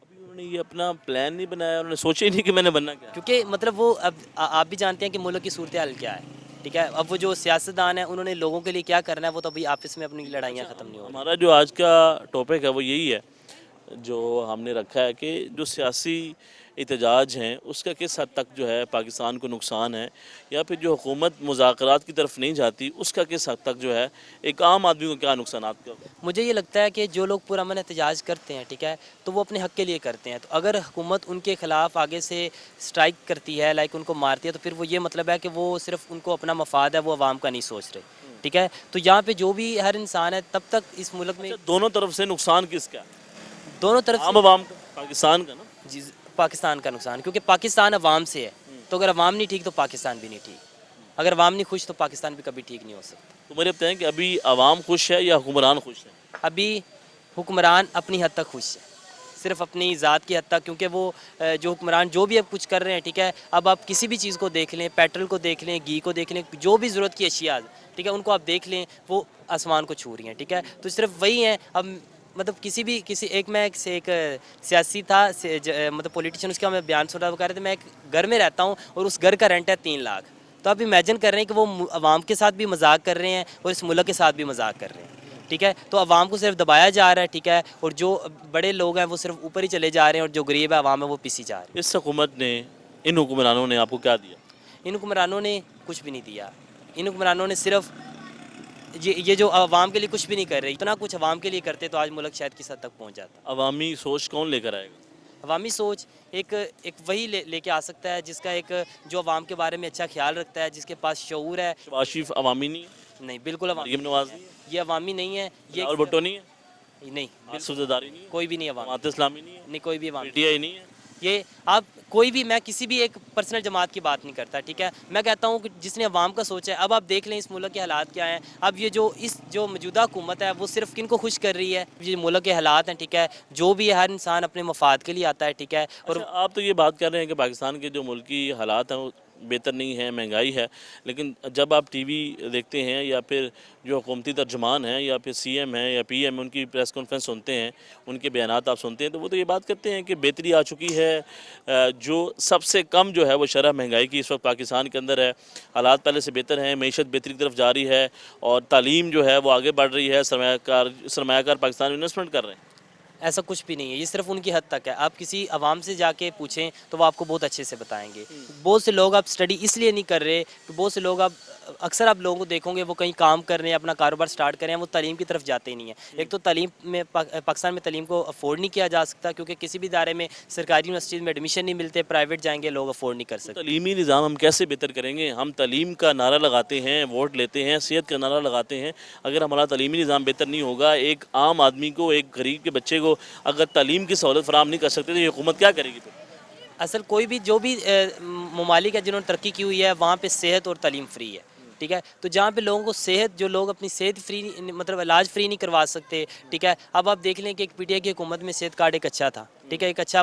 अभी उन्होंने ये अपना प्लान नहीं बनाया, उन्होंने सोचा ही नहीं कि मैंने बनना क्या है। क्योंकि मतलब वो अब आप भी जानते हैं कि मुल्क की सूरत हाल क्या है, ठीक है। अब वो जो सियासतदान है उन्होंने लोगों के लिए क्या करना है वो तो अभी आपस में अपनी लड़ाइयाँ ख़त्म नहीं हो रही। हमारा जो आज का टॉपिक है वो यही है, जो हमने रखा है कि जो सियासी एहतजाज हैं उसका किस हद तक जो है पाकिस्तान को नुकसान है, या फिर जो हुकूमत मुज़ाकरात की तरफ नहीं जाती उसका किस हद तक जो है एक आम आदमी को क्या नुकसान का। मुझे ये लगता है कि जो लोग पुरअमन एहतजाज करते हैं, ठीक है, तो वो अपने हक़ के लिए करते हैं, तो अगर हुकूमत उनके ख़िलाफ़ आगे से स्ट्राइक करती है, लाइक उनको मारती है, तो फिर वो ये मतलब है कि वो सिर्फ उनको अपना मफाद है, वो आवाम का नहीं सोच रहे, ठीक है। तो यहाँ पे जो भी हर इंसान है तब तक इस मुल्क में दोनों तरफ से नुकसान किसका है? दोनों तरफ आम आवाम का, पाकिस्तान का ना? जी, पाकिस्तान का नुकसान, क्योंकि पाकिस्तान अवाम से है, तो अगर अवाम नहीं ठीक तो पाकिस्तान भी नहीं ठीक, अगर अवाम नहीं खुश तो पाकिस्तान भी कभी ठीक नहीं हो सकता। तो मुझे बताएं कि अभी आवाम खुश है या हुक्मरान खुश है? अभी हुक्मरान अपनी हद तक खुश है, सिर्फ अपनी ज़ात की हद तक, क्योंकि वो जो हुक्मरान जो भी अब कुछ कर रहे हैं, ठीक है, अब आप किसी भी चीज़ को देख लें, पेट्रोल को देख लें, घी को देख लें, जो भी ज़रूरत की अशिया, ठीक है, उनको आप देख लें वो आसमान को छू रही हैं, ठीक है। तो सिर्फ वही हैं। अब मतलब किसी एक सियासी था मतलब पॉलिटिशियन, उसका मैं बयान सुन रहा, वो कह रहे थे मैं एक घर में रहता हूँ और उस घर का रेंट है 3 लाख। तो आप इमेजिन कर रहे हैं कि वो अवाम के साथ भी मजाक कर रहे हैं और इस मुल्क के साथ भी मजाक कर रहे हैं, ठीक है। तो अवाम को सिर्फ दबाया जा रहा है, ठीक है, और जो बड़े लोग हैं वो सिर्फ ऊपर ही चले जा रहे हैं और जो गरीब है अवाम है वो पीछे जा रहे हैं। इस हुकूमत ने, इन हुक्मरानों ने आपको क्या दिया? इन हुक्मरानों ने कुछ भी नहीं दिया। इन हुक्मरानों ने सिर्फ ये जो अवाम के लिए कुछ भी नहीं कर रहे, इतना कुछ अवाम के लिए करते तो आज मुल्क शायद किस हद तक पहुँच जाता। अवामी सोच कौन लेकर आएगा? अवामी सोच एक वही लेके आ सकता है जिसका एक जो अवाम के बारे में अच्छा ख्याल रखता है, जिसके पास शऊर है। शहबाज शरीफ अवामी नहीं है? नहीं, बिल्कुल अवामी, मरीम नवाज नहीं है? ये अवामी नहीं है, ये और भुट्टो नहीं है? नहीं, सूबेदारी नहीं है, कोई भी नहीं अवाम, जमात इस्लामी नहीं है, नहीं कोई भी अवाम, पीटीआई नहीं है। ये आप कोई भी, मैं किसी भी एक पर्सनल जमात की बात नहीं करता, ठीक है। मैं कहता हूँ कि जिसने अवाम का सोचा है, अब आप देख लें इस मुल्क के हालात क्या हैं। अब ये जो मौजूदा हुकूमत है वो सिर्फ किन को खुश कर रही है, ये मुल्क के हालात हैं, ठीक है। जो भी है हर इंसान अपने मफाद के लिए आता है, ठीक है। और अच्छा, आप तो ये बात कर रहे हैं कि पाकिस्तान के जो मुल्की हालात हैं वो बेहतर नहीं है, महंगाई है, लेकिन जब आप टीवी देखते हैं या फिर जो हुकूमती तर्जुमान हैं या फिर सीएम हैं या पीएम, उनकी प्रेस कॉन्फ्रेंस सुनते हैं, उनके बयानात आप सुनते हैं, तो वो तो ये बात करते हैं कि बेहतरी आ चुकी है। जो सबसे कम जो है वो शरह महंगाई की इस वक्त पाकिस्तान के अंदर है, हालात पहले से बेहतर हैं, मीशत बेहतरी की तरफ जा रही है और तालीम जो है वो आगे बढ़ रही है, सरमायाकार पाकिस्तान में इन्वेस्टमेंट कर रहे हैं। ऐसा कुछ भी नहीं है, ये सिर्फ उनकी हद तक है। आप किसी अवाम से जाके पूछें तो वो आपको बहुत अच्छे से बताएंगे। बहुत से लोग अब स्टडी इसलिए नहीं कर रहे कि बहुत से लोग अब अक्सर आप लोगों को देखोगे वो कहीं काम कर रहे हैं, अपना कारोबार स्टार्ट कर रहे हैं, वो तालीम की तरफ जाते ही नहीं है। एक तो तालीम में पाकिस्तान में तालीम को अफोर्ड नहीं किया जा सकता, क्योंकि किसी भी इदारे में सरकारी यूनिवर्सिटीज़ में एडमिशन नहीं मिलते, प्राइवेट जाएंगे लोग अफोर्ड नहीं कर सकते। तलीमी निज़ाम हम कैसे बेहतर करेंगे? हम तालीम का नारा लगाते हैं, वोट लेते हैं, सेहत का नारा लगाते हैं, अगर हमारा तलीमी निज़ाम बेहतर नहीं होगा, एक आम आदमी को, एक गरीब के बच्चे को अगर तालीम की सहूलत फराहम नहीं कर सकते तो ये हुकूमत क्या करेगी फिर? असल कोई भी जो भी ममालिक है जिन्होंने तरक्की की हुई है, वहाँ पे सेहत और तालीम फ्री है, ठीक है। तो जहाँ पे लोगों को सेहत, जो लोग अपनी सेहत फ्री मतलब इलाज फ्री नहीं करवा सकते, ठीक है। अब आप देख लें कि एक पीटीआई की हुकूमत में सेहत कार्ड एक अच्छा था, ठीक है, एक अच्छा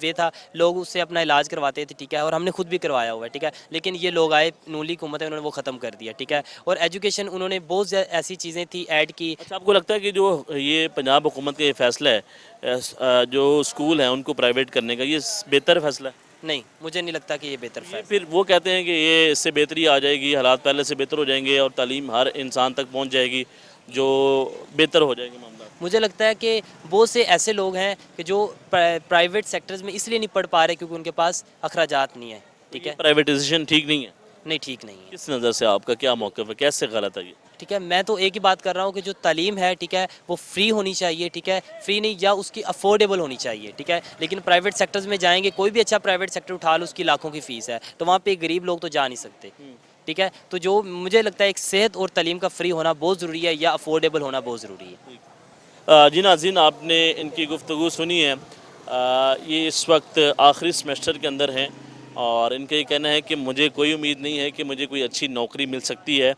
वे था, लोग उससे अपना इलाज करवाते थे, ठीक है, और हमने खुद भी करवाया हुआ है, ठीक है। लेकिन ये लोग आए, नूली हुकूमत है, उन्होंने वो ख़त्म कर दिया, ठीक है। और एजुकेशन उन्होंने बहुत ऐसी चीज़ें थी ऐड की। अच्छा, आपको लगता है कि जो ये पंजाब हुकूमत का ये फैसला है जो स्कूल हैं उनको प्राइवेट करने का, ये बेहतर फैसला है? नहीं, मुझे नहीं लगता कि ये बेहतर ये फैसला। फिर वो कहते हैं कि ये इससे बेहतरी आ जाएगी, हालात पहले से बेहतर हो जाएंगे और तालीम हर इंसान तक पहुंच जाएगी, जो बेहतर हो जाएगी मामला। मुझे लगता है कि बहुत से ऐसे लोग हैं कि जो प्राइवेट सेक्टर्स में इसलिए नहीं पढ़ पा रहे क्योंकि उनके पास अखराजात नहीं है, ठीक है। प्राइवेटाइजेशन ठीक नहीं है? नहीं, ठीक नहीं है, किस नज़र से आपका क्या मौक़िफ़ है, कैसे गलत है ये? ठीक है। मैं तो एक ही बात कर रहा हूँ कि जो तालीम है, ठीक है, वो फ्री होनी चाहिए, ठीक है। फ्री नहीं, या उसकी अफोर्डेबल होनी चाहिए, ठीक है। लेकिन प्राइवेट सेक्टर्स में जाएंगे, कोई भी अच्छा प्राइवेट सेक्टर उठा लो, उसकी लाखों की फ़ीस है, तो वहाँ पे गरीब लोग तो जा नहीं सकते, ठीक है। तो जो मुझे लगता है एक सेहत और तालीम का फ्री होना बहुत ज़रूरी है, या अफोर्डेबल होना बहुत ज़रूरी है। जी नाज़रीन, आपने इनकी गुफ्तगू सुनी है। ये इस वक्त आखिरी सेमेस्टर के अंदर हैं और इनका ये कहना है कि मुझे कोई उम्मीद नहीं है कि मुझे कोई अच्छी नौकरी मिल सकती है,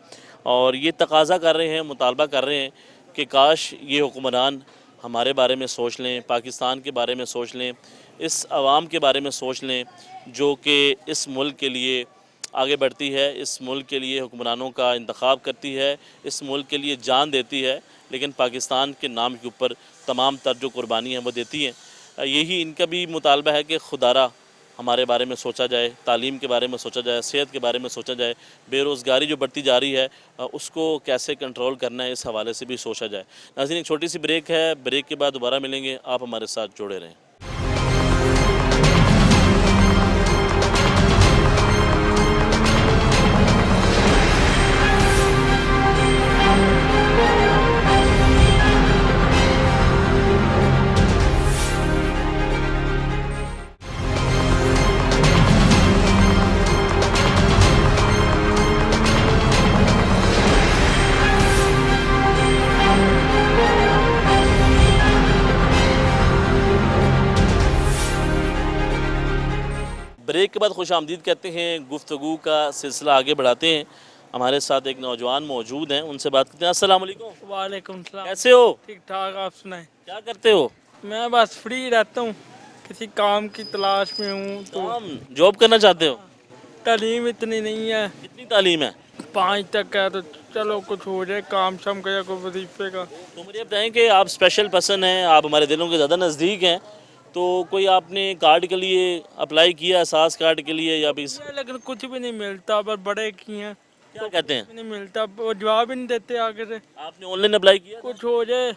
और ये तकाज़ा कर रहे हैं, मुतालबा कर रहे हैं कि काश ये हुक्मरान हमारे बारे में सोच लें, पाकिस्तान के बारे में सोच लें, इस आवाम के बारे में सोच लें जो कि इस मुल्क के लिए आगे बढ़ती है, इस मुल्क के लिए हुक्मरानों का इंतखाब करती है, इस मुल्क के लिए जान देती है, लेकिन पाकिस्तान के नाम के ऊपर तमाम तर जो कुर्बानी हैं वो देती हैं। यही इनका भी मुतालबा है कि खुदारा हमारे बारे में सोचा जाए, तालीम के बारे में सोचा जाए, सेहत के बारे में सोचा जाए, बेरोज़गारी जो बढ़ती जा रही है उसको कैसे कंट्रोल करना है, इस हवाले से भी सोचा जाए। नाज़रीन, एक छोटी सी ब्रेक है, ब्रेक के बाद दोबारा मिलेंगे, आप हमारे साथ जुड़े रहें। ब्रेक के बाद खुश आमदीद कहते हैं, गुफ्तगू का सिलसिला आगे बढ़ाते हैं। हमारे साथ एक नौजवान मौजूद हैं, उनसे बात करते हैं। अस्सलाम वालेकुम। वालेकुम सलाम। कैसे हो? ठीक ठाक, आप सुनाएं। क्या करते हो? मैं बस फ्री रहता हूँ, किसी काम की तलाश में हूँ। तो काम जॉब करना चाहते हो? तालीम इतनी नहीं है, कितनी तालीम है? 5 तक है, तो चलो कुछ हो जाए, काम शाम का या कोई वजीफे का। तो मुझे बताएं कि आप स्पेशल पर्सन हैं, आप हमारे दिलों के ज़्यादा नज़दीक हैं, तो कोई आपने कार्ड के लिए अप्लाई किया, एहसास कार्ड के लिए, या भी लेकिन कुछ भी नहीं मिलता, बस बड़े की हैं, क्या कहते हैं? नहीं मिलता, वो जवाब ही नहीं देते आगे से। आपने ऑनलाइन अप्लाई किया था? कुछ हो जाए,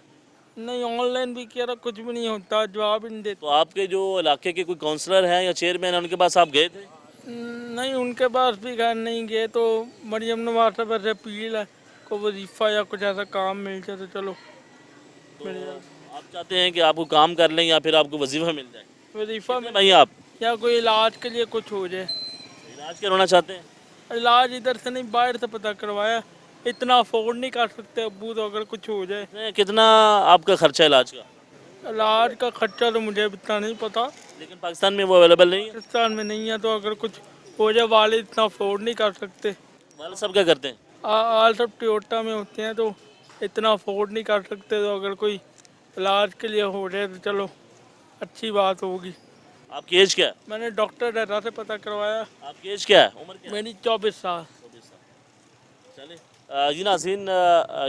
नहीं ऑनलाइन भी किया था, कुछ भी नहीं होता, जवाब ही नहीं देते। तो आपके जो इलाके के कोई काउंसलर हैं या चेयरमैन हैं, उनके पास आप गए थे? नहीं, उनके पास भी घर नहीं गए, तो मरियम नवाज साहब से अपील है को वजीफा या कुछ ऐसा काम मिल जाए तो चलो। आप चाहते हैं कि आपको काम कर लें या फिर आपको वजीफा मिल जाए? वजीफा कितने भाई आप? या कोई इलाज के लिए कुछ हो जाए। इलाज करवाना चाहते हैं? इलाज इधर से नहीं, बाहर से पता करवाया, इतना अफोर्ड नहीं कर सकते अब्बू, तो अगर कुछ हो जाए। कितना आपका खर्चा इलाज का? इलाज का खर्चा तो मुझे इतना नहीं पता, लेकिन पाकिस्तान में वो अवेलेबल नहीं है। पाकिस्तान में नहीं है, तो अगर कुछ हो जाए वाले इतना अफोर्ड नहीं कर सकते। वाले सब क्या करते हैं? आल सब टोयोटा में होते हैं, तो इतना अफोर्ड नहीं कर सकते, तो अगर कोई इलाज के लिए हो जाए तो चलो अच्छी बात होगी। आपकी एज क्या है? मैंने डॉक्टर डरा से पता करवाया। आपकी एज क्या है, उम्र क्या है? मेरी 24 साल। चले जी नाज़रीन,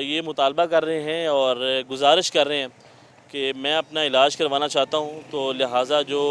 ये मुतालबा कर रहे हैं और गुजारिश कर रहे हैं कि मैं अपना इलाज करवाना चाहता हूँ, तो लिहाजा जो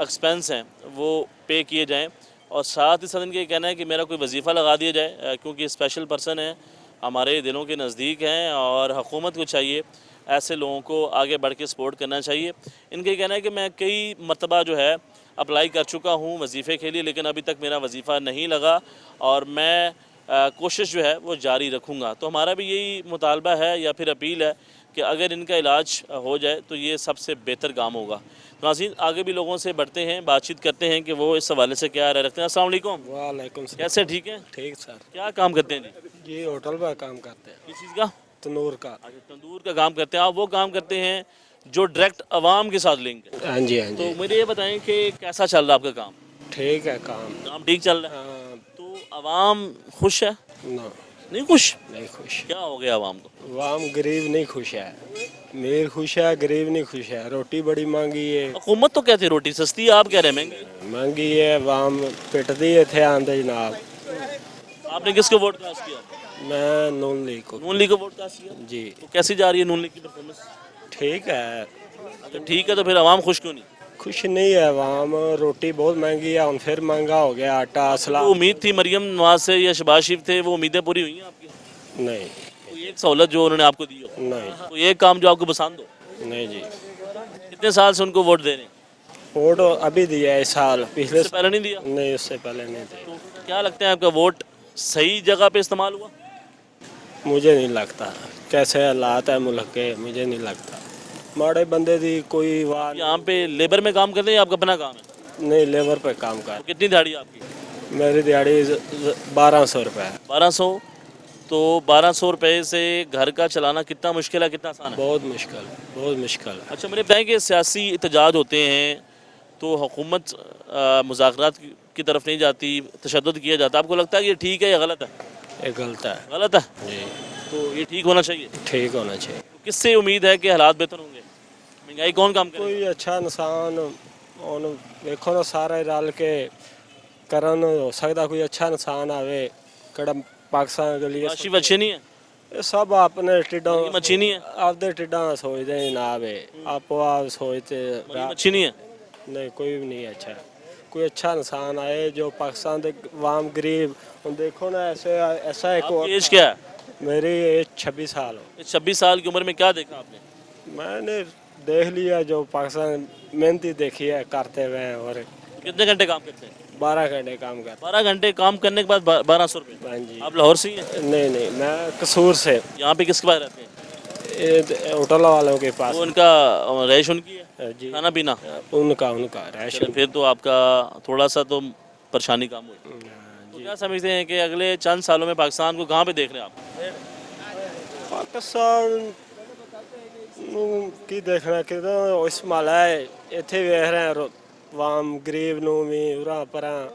एक्सपेंस हैं वो पे किए जाएं, और साथ ही साथ इनका ये कहना है कि मेरा कोई वजीफ़ा लगा दिया जाए, क्योंकि स्पेशल पर्सन है, हमारे दिलों के नज़दीक हैं और हुकूमत को चाहिए ऐसे लोगों को आगे बढ़ के सपोर्ट करना चाहिए। इनका ये कहना है कि मैं कई मरतबा जो है अप्लाई कर चुका हूँ वजीफ़े के लिए, लेकिन अभी तक मेरा वजीफ़ा नहीं लगा और मैं कोशिश जो है वो जारी रखूँगा। तो हमारा भी यही मुतालबा है या फिर अपील है कि अगर इनका इलाज हो जाए तो ये सबसे बेहतर काम होगा। तो नाज़रीन, आगे भी लोगों से बढ़ते हैं, बातचीत करते हैं कि वो इस हवाले से क्या राय रखते हैं। अस्सलाम वालेकुम। वालेकुम सलाम। कैसे, ठीक है? ठीक सर। क्या काम करते हैं जी? ये होटल पर काम करते हैं, किस चीज़ का? तनूर का। अच्छा, तंदूर का काम करते हैं आप। वो काम करते हैं जो डायरेक्ट आवाम के साथ लिंक है। हाँ जी, हाँ तो जी। मुझे ये बताएं कि कैसा चल रहा है आपका काम? ठीक है काम। काम ठीक चल रहा है? हाँ, तो आवाम खुश है? ना, नहीं खुश? नहीं खुश। क्या हो गया आवाम को? वाम गरीब नहीं खुश है, अमीर खुश है, गरीब नहीं खुश है। रोटी बड़ी महंगी है, हुकूमत तो कहती है रोटी सस्ती है, आप कह रहे हैं महंगी। महंगी है। वाम पिटदी है थे आंदे जनाब। आपने किसको वोट कास्ट किया? मैं नून लीग को। नून लीग को वोट कास्ट किया। जी तो कैसी जा रही है नून लीग की परफॉर्मेंस? ठीक है, अगर ठीक है तो फिर आवाम खुश क्यों नहीं? खुश नहीं है वाम। रोटी बहुत महंगी है, उन फिर महंगा हो गया आटा असला। तो उम्मीद थी मरियम नवाज से या शहबाज शरीफ थे, वो उम्मीदें पूरी हुई हैं आपकी? नहीं, कोई एक सहूलत जो उन्होंने आपको दी हो, नहीं, कोई एक काम जो आपको पसंद हो? नहीं जी। कितने साल से उनको वोट दे रहे हैं? वोट अभी दिया है इस साल, पिछले इससे पहले नहीं दिया? नहीं, उससे पहले नहीं दिया। तो क्या लगता है आपका वोट सही जगह पे इस्तेमाल हुआ? मुझे नहीं लगता। कैसे हालात है मुल्क के, मुझे नहीं लगता। माड़े बंदे दी कोई वार यहाँ पे लेबर में काम करते हैं या आपका अपना काम है? नहीं, लेबर पे काम कर। तो कितनी दिहाड़ी है आपकी? मेरी दिहाड़ी 1200 रुपये है। 1200। तो 1200 रुपये से घर का चलाना कितना मुश्किल है, कितना आसान है? बहुत मुश्किल, बहुत मुश्किल है। अच्छा, मुझे बताएं कि सियासी एहतजाज होते हैं तो हुकूमत मुज़ाकरात की तरफ नहीं जाती, तशद्दुद किया जाता है। आपको लगता है कि ये ठीक है या गलत है? ये गलत है गलत है। जी, तो ये ठीक होना चाहिए। ठीक होना चाहिए। तो किससे उम्मीद है कि हालात बेहतर होंगे? महंगाई कौन काम करेगा? कोई अच्छा इंसान ਉਹਨੂੰ ਵੇਖੋ ਨਾ ਸਾਰੇ ਰਲ ਕੇ ਕਰਨ, ਹੋ ਸਕਦਾ ਕੋਈ ਅੱਛਾ ਇਨਸਾਨ ਆਵੇ ਕਿਹੜਾ ਪਾਕਿਸਤਾਨ ਦੇ ਲਈ। आशिफ अच्छे नहीं है? ਇਹ ਸਭ ਆਪਣੇ ਟਿੱਡਾਂ मरीम अच्छी नहीं है? ਆਪਦੇ ਟਿੱਡਾਂ ਸੋਚਦੇ ਜਨਾਬ। ਆਪੋ ਆਪ ਸੋਚते मरीम अच्छी नहीं है? नहीं, कोई भी नहीं अच्छा। कोई अच्छा इंसान आए जो पाकिस्तान के वाम गरीब। हम देखो ना ऐसे ऐसा एक आपकी एज क्या है? मेरी एज 26 साल हो। इस 26 साल की उम्र में क्या देखा आपने? मैंने देख लिया जो पाकिस्तान मेहनती देखी है करते हुए हैं, और कितने घंटे काम करते हैं? 12 घंटे काम करते 12 घंटे काम करने के बाद 1200 रुपये। हैं। हाँ जी। आप लाहौर से ही हैं? नहीं नहीं, मैं कसूर से। यहाँ पे किसके पास रहते हैं? ये होटल वालों के पास। वो उनका रैश उनकी है, जी, खाना पीना? उनका चलो, राशन। फिर तो आपका थोड़ा सा तो परेशानी कम हुई। तो क्या समझते हैं कि अगले चंद सालों में पाकिस्तान को कहाँ पे देख रहे हैं आप? पाकिस्तान ਨੂੰ ਕੀ ਦੇਖਣਾ ਕਿਦਾਂ ਇਸ ਮਾਲਾ ਹੈ ਇੱਥੇ ਵੇਖ ਰਹੇ ਹਾਂ ਵਾਮ ਗਰੀਬ ਨੂੰ ਵੀ ਉਰਾਂ ਪਰਾਂ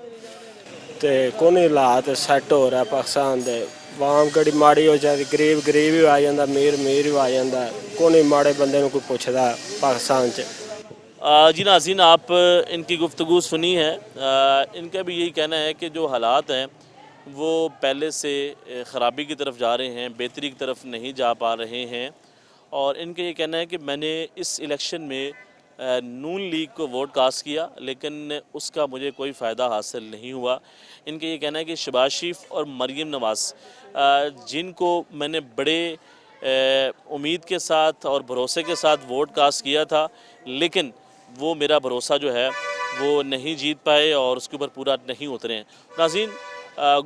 ਤੇ ਕੋਨੇ ਹਾਲਾਤ ਸੈੱਟ ਹੋ ਰਿਹਾ ਪਾਕਿਸਤਾਨ ਦੇ। ਵਾਮ ਗੜੀ ਮਾੜੀ ਹੋ ਜਾਂਦੀ, ਗਰੀਬ ਗਰੀਬ ਹੀ ਆ ਜਾਂਦਾ, ਅਮੀਰ ਅਮੀਰ ਹੀ ਆ ਜਾਂਦਾ। ਕੋਨੇ ਮਾੜੇ ਬੰਦੇ ਨੂੰ ਕੋਈ ਪੁੱਛਦਾ पाकिस्तान 'ਚ। जी नाज़रीन, आप इनकी गुफ्तगू सुनी है। इनका भी यही कहना है कि जो हालात हैं वो पहले से ख़राबी की तरफ जा रहे हैं, बेहतरी की तरफ नहीं जा पा रहे हैं। और इनका ये कहना है कि मैंने इस इलेक्शन में नून लीग को वोट कास्ट किया, लेकिन उसका मुझे कोई फ़ायदा हासिल नहीं हुआ। इनका ये कहना है कि शहबाज शरीफ और मरीम नवाज़, जिनको मैंने बड़े उम्मीद के साथ और भरोसे के साथ वोट कास्ट किया था, लेकिन वो मेरा भरोसा जो है वो नहीं जीत पाए और उसके ऊपर पूरा नहीं उतरे हैं। नाज़रीन,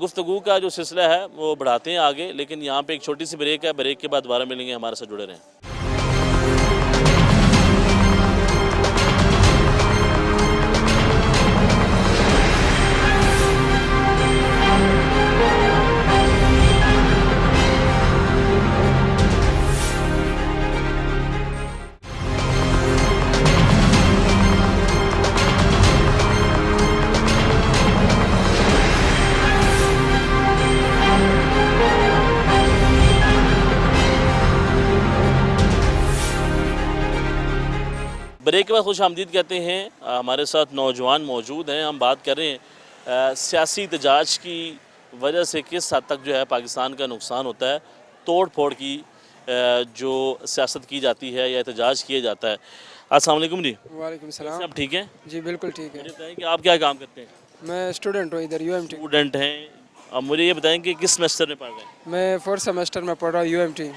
गुफ्तगू का जो सिलसिला है वो बढ़ाते हैं आगे, लेकिन यहाँ पे एक छोटी सी ब्रेक है। ब्रेक के बाद दोबारा मिलेंगे, हमारे साथ जुड़े रहें। ब्रेक के बाद खुश आमदीद कहते हैं। हमारे साथ नौजवान मौजूद हैं। हम बात कर रहे हैं सियासी एहतजाज की वजह से किस हद तक जो है पाकिस्तान का नुकसान होता है, तोड़ फोड़ की जो सियासत की जाती है या एहतजाज किया जाता है। अस्सलाम वालेकुम जी। वालेकुम सलाम। आप ठीक हैं? जी बिल्कुल ठीक है। मुझे बताएं कि आप क्या काम करते हैं? मैं स्टूडेंट हूँ इधर यूएमटी। स्टूडेंट हैं। अब मुझे ये बताएं कि किस सेमेस्टर में पढ़ रहे हैं? मैं 4th सेमेस्टर में पढ़ रहा हूँ यूएमटी।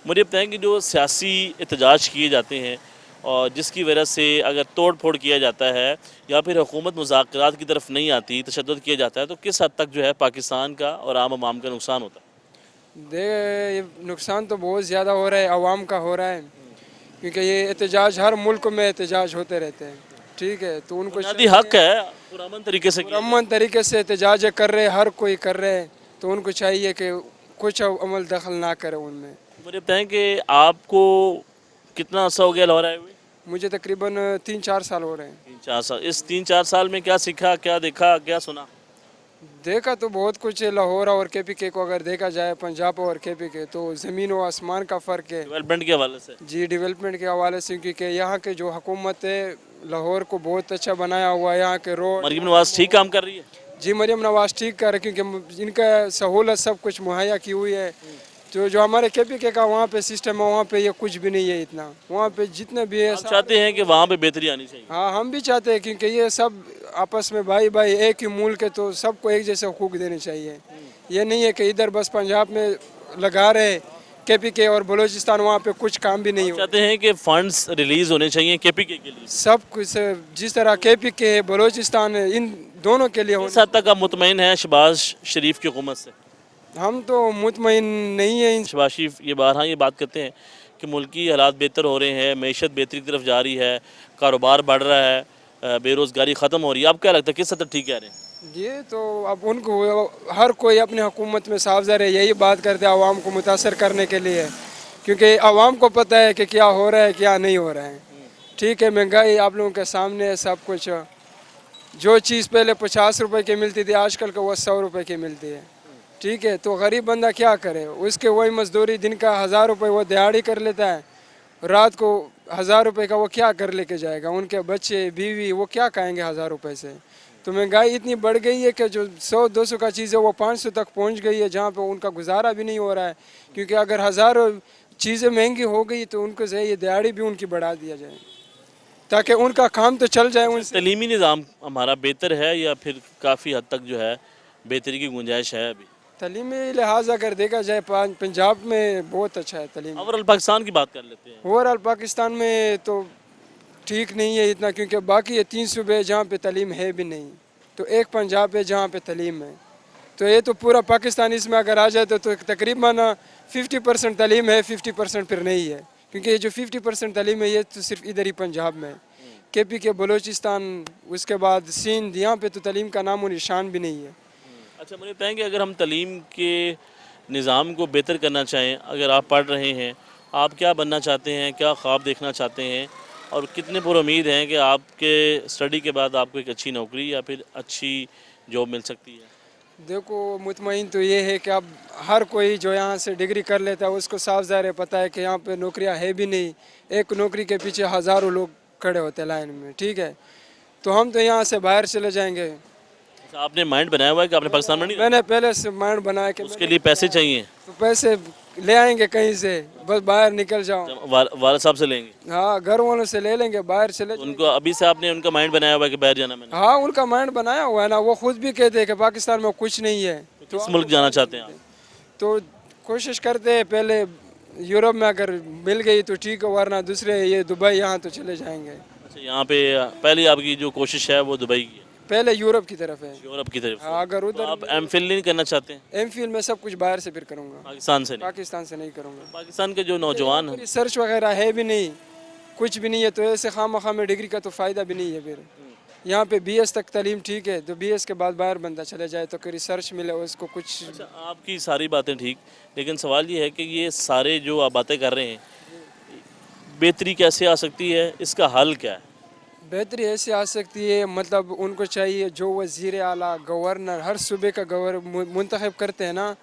मुझे बताएं कि जो सियासी एहतजाज किए जाते हैं और जिसकी वजह से अगर तोड़ फोड़ किया जाता है या फिर हुकूमत मुज़ाकरात की तरफ नहीं आती, तशद्दुद किया जाता है, तो किस हद तक जो है पाकिस्तान का और आम आवाम का नुकसान होता है? ये नुकसान तो बहुत ज़्यादा हो रहा है, आवाम का हो रहा है, क्योंकि ये एहतजाज हर मुल्क में एहतजाज होते रहते हैं। ठीक है, तो उनको बुनियादी हक है पुरअमन तरीके से किया अमन तरीके से एहतजाज कर रहे, हर कोई कर रहे हैं, तो उनको चाहिए कि कुछ अमल दखल ना करे उनमें। जाए। मुझे बताएं कि आपको कितना अर्सा हो गया लाहौर आए हुए? मुझे तकरीबन 3-4 साल हो रहे हैं। 3-4 साल। इस 3-4 साल में क्या सीखा, क्या देखा, क्या सुना? देखा तो बहुत कुछ है। लाहौर और केपीके को अगर देखा जाए, पंजाब और केपीके, तो ज़मीन व आसमान का फ़र्क है। डेवलपमेंट के हवाले से? जी, डेवलपमेंट के हवाले से, क्योंकि यहाँ के जो हुकूमत है लाहौर को बहुत अच्छा बनाया हुआ है। यहाँ के रोड, मरीम नवाज ठीक काम कर रही है? जी मरीम नवाज ठीक कर रहे, क्योंकि इनका सहूलत सब कुछ मुहैया की हुई है। तो जो हमारे केपीके का वहाँ पे सिस्टम है, वहाँ पे ये कुछ भी नहीं है इतना। वहाँ पे जितने भी है आप चाहते हैं कि वहाँ पे बेहतरी आनी चाहिए? हाँ, हम भी चाहते हैं, क्योंकि ये सब आपस में भाई भाई एक ही मुल्क है, तो सबको एक जैसे हुकूक देने चाहिए। ये नहीं है कि इधर बस पंजाब में लगा रहे केपीके और बलूचिस्तान वहाँ पे कुछ काम भी नहीं हो। चाहते हैं कि फंड्स रिलीज होने चाहिए केपीके के लिए? सब कुछ जिस तरह केपीके है, बलूचिस्तान है, इन दोनों के लिए किस हद तक आप मुतमईन हैं शहबाज शरीफ की हुकूमत से? हम तो मुतमईन नहीं है। शहबाज शरीफ ये बारहा ये बात करते हैं कि मुल्की हालात बेहतर हो रहे हैं, मैशत बेहतरी की तरफ जा रही है, कारोबार बढ़ रहा है, बेरोज़गारी ख़त्म हो रही है। आप क्या लगता है किस हद तक ठीक कह रहे हैं? ये तो अब उनको हर कोई अपनी हुकूमत में सावधान है, यही बात करते हैं आवाम को मुतासर करने के लिए, क्योंकि आवाम को पता है कि क्या हो रहा है क्या नहीं हो रहा है। ठीक है, महंगाई आप लोगों के सामने है सब कुछ। जो चीज़ पहले 50 रुपए की मिलती थी, आजकल का वो 100 रुपए की मिलती है। ठीक है, तो गरीब बंदा क्या करे? उसके वही मजदूरी दिन का 1000 रुपये वो दिहाड़ी कर लेता है, रात को 1000 रुपये का वो क्या कर लेके जाएगा? उनके बच्चे बीवी वो क्या खाएंगे 1000 रुपये से? तो महंगाई इतनी बढ़ गई है कि जो 100-200 का चीज़ है वो 500 तक पहुंच गई है, जहाँ पे उनका गुजारा भी नहीं हो रहा है। क्योंकि अगर 1000 चीज़ें महंगी हो गई तो उनको से ये दिहाड़ी भी उनकी बढ़ा दिया जाए, ताकि उनका काम तो चल जाए उनसे। तलीमी निज़ाम हमारा बेहतर है या फिर काफ़ी हद तक जो है बेहतरी की गुंजाइश है अभी? तलीमी लिहाज अगर देखा जाए पंजाब में बहुत अच्छा है तलीम। ओवरऑल पाकिस्तान की बात कर लेते हैं। ओवरऑल पाकिस्तान में तो ठीक नहीं है इतना, क्योंकि बाकी ये 3 सूबे जहाँ पे तलीम है भी नहीं, तो एक पंजाब है जहाँ पे तलीम है। तो ये तो पूरा पाकिस्तान इसमें अगर आ जाए तो तकरीबन 50% तलीम है, 50% फिर नहीं है, क्योंकि ये जो 50% तलीम है ये तो सिर्फ इधर ही पंजाब में है। केपीके, बलूचिस्तान, उसके बाद सिंध, यहाँ पे तो तलीम का नामो निशान भी नहीं है। अच्छा, मुझे बताएं कि अगर हम तलीम के निज़ाम को बेहतर करना चाहें, अगर आप पढ़ रहे हैं, आप क्या बनना चाहते हैं, क्या ख्वाब देखना चाहते हैं और कितने पुरुमीद हैं कि आपके स्टडी के बाद आपको एक अच्छी नौकरी या फिर अच्छी जॉब मिल सकती है? देखो, मुतमईन तो ये है कि अब हर कोई जो यहाँ से डिग्री कर लेता है उसको साफ ज़ाहिर पता है कि यहाँ पे नौकरियाँ है भी नहीं। एक नौकरी के पीछे हज़ारों लोग खड़े होते हैं लाइन में। ठीक है, तो हम तो यहाँ से बाहर चले जाएंगे। अच्छा, आपने माइंड बनाया हुआ है कि आपने पाकिस्तान में नहीं? मैंने पहले से माइंड बनाया कि उसके लिए पैसे चाहिए? तो पैसे ले आएंगे कहीं से, बस बाहर निकल जाओ। वाला साहब से लेंगे? हाँ, घर वालों से ले लेंगे, बाहर चले जाएंगे। उनको अभी से आपने उनका माइंड बनाया हुआ है कि बाहर जाना मैंने? हाँ, उनका माइंड बनाया हुआ है ना, वो खुद भी कहते हैं कि पाकिस्तान में कुछ नहीं है। तो किस मुल्क जाना चाहते हैं आप? तो कोशिश करते हैं पहले यूरोप में अगर मिल गई तो ठीक है, वरना दूसरे ये दुबई यहाँ तो चले जाएंगे। अच्छा, यहाँ पे पहली आपकी जो कोशिश है वो दुबई की है? पहले यूरोप की तरफ है। यूरोप की तरफ से? हाँ, अगर तो उधर आप एमफिल नहीं करना चाहते हैं? एमफिल में सब कुछ बाहर से फिर करूँगा, पाकिस्तान से नहीं? पाकिस्तान से नहीं करूँगा। पाकिस्तान के जो नौजवान हैं, रिसर्च वगैरह है भी नहीं, कुछ भी नहीं है, तो ऐसे खामखा में डिग्री का तो फ़ायदा भी नहीं है। फिर यहाँ पे BS तक तालीम ठीक है, तो BS के बाद बाहर बंदा चले जाए तो कोई रिसर्च मिले उसको कुछ। अच्छा, आपकी सारी बातें ठीक, लेकिन सवाल ये है कि ये सारे जो आप बातें कर रहे हैं, बेहतरी कैसे आ सकती है, इसका हल क्या है? बेहतरी ऐसे आ सकती है, मतलब उनको चाहिए जो वज़ीर आला, गवर्नर, हर सूबे का गवर्नर मुंतखब करते हैं ना,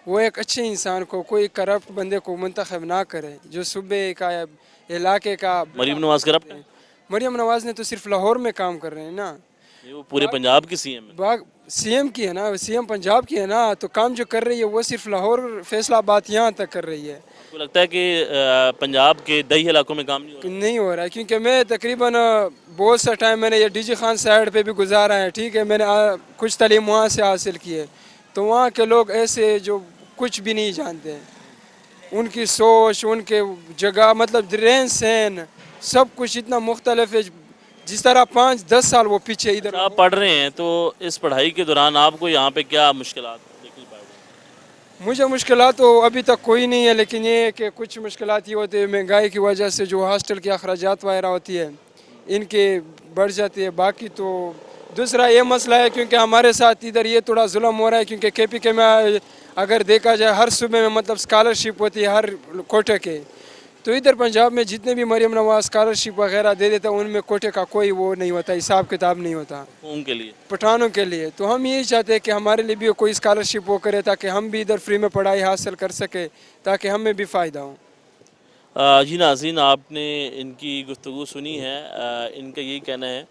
वो एक अच्छे इंसान को, कोई करप्ट बंदे को मुंतखब ना करे, जो सूबे का या इलाके का। मरीम नवाज करप्ट है? मरियम नवाज ने तो सिर्फ लाहौर में काम कर रहे हैं ना, ये वो पूरे पंजाब की सीएम है। बाग सीएम की है ना, सीएम पंजाब की है ना, तो काम जो कर रही है वो सिर्फ लाहौर फैसलाबाद यहाँ तक कर रही है। आपको लगता है कि पंजाब के दही इलाकों में काम नहीं हो रहा? नहीं हो रहा है, क्योंकि मैं तकरीबन बहुत सा टाइम मैंने ये डीजी खान साइड पे भी गुजारा है, ठीक है, मैंने कुछ तालीम वहाँ से हासिल की है, तो वहाँ के लोग ऐसे जो कुछ भी नहीं जानते हैं, उनकी सोच, उनके जगह, मतलब रहन सहन सब कुछ इतना मुख्तलिफ है, जिस तरह 5-10 साल वो पीछे इधर। आप पढ़ रहे हैं तो इस पढ़ाई के दौरान आपको यहाँ पे क्या मुश्किलात देखनी पड़ रही? मुझे मुश्किलात तो अभी तक कोई नहीं है, लेकिन ये है कि कुछ मुश्किलात ये होती है महंगाई की वजह से, जो हॉस्टल की अखराजात वगैरह होती है इनके बढ़ जाती है। बाकी तो दूसरा ये मसला है क्योंकि हमारे साथ इधर ये थोड़ा जुल्म हो रहा है, क्योंकि KPK में अगर देखा जाए हर सूबे में मतलब स्कॉलरशिप होती है हर कोटे के, तो इधर पंजाब में जितने भी मरियम नवाज स्कॉलरशिप वगैरह दे देता है उनमें कोटे का कोई वो नहीं होता, हिसाब किताब नहीं होता कौम के लिए? पठानों के लिए। तो हम यही चाहते हैं कि हमारे लिए भी कोई स्कॉलरशिप वो करे ताकि हम भी इधर फ्री में पढ़ाई हासिल कर सके, ताकि हमें भी फ़ायदा हो। जी नाज़रीन, आपने इनकी गुफ्तगू सुनी है। इनका यही कहना है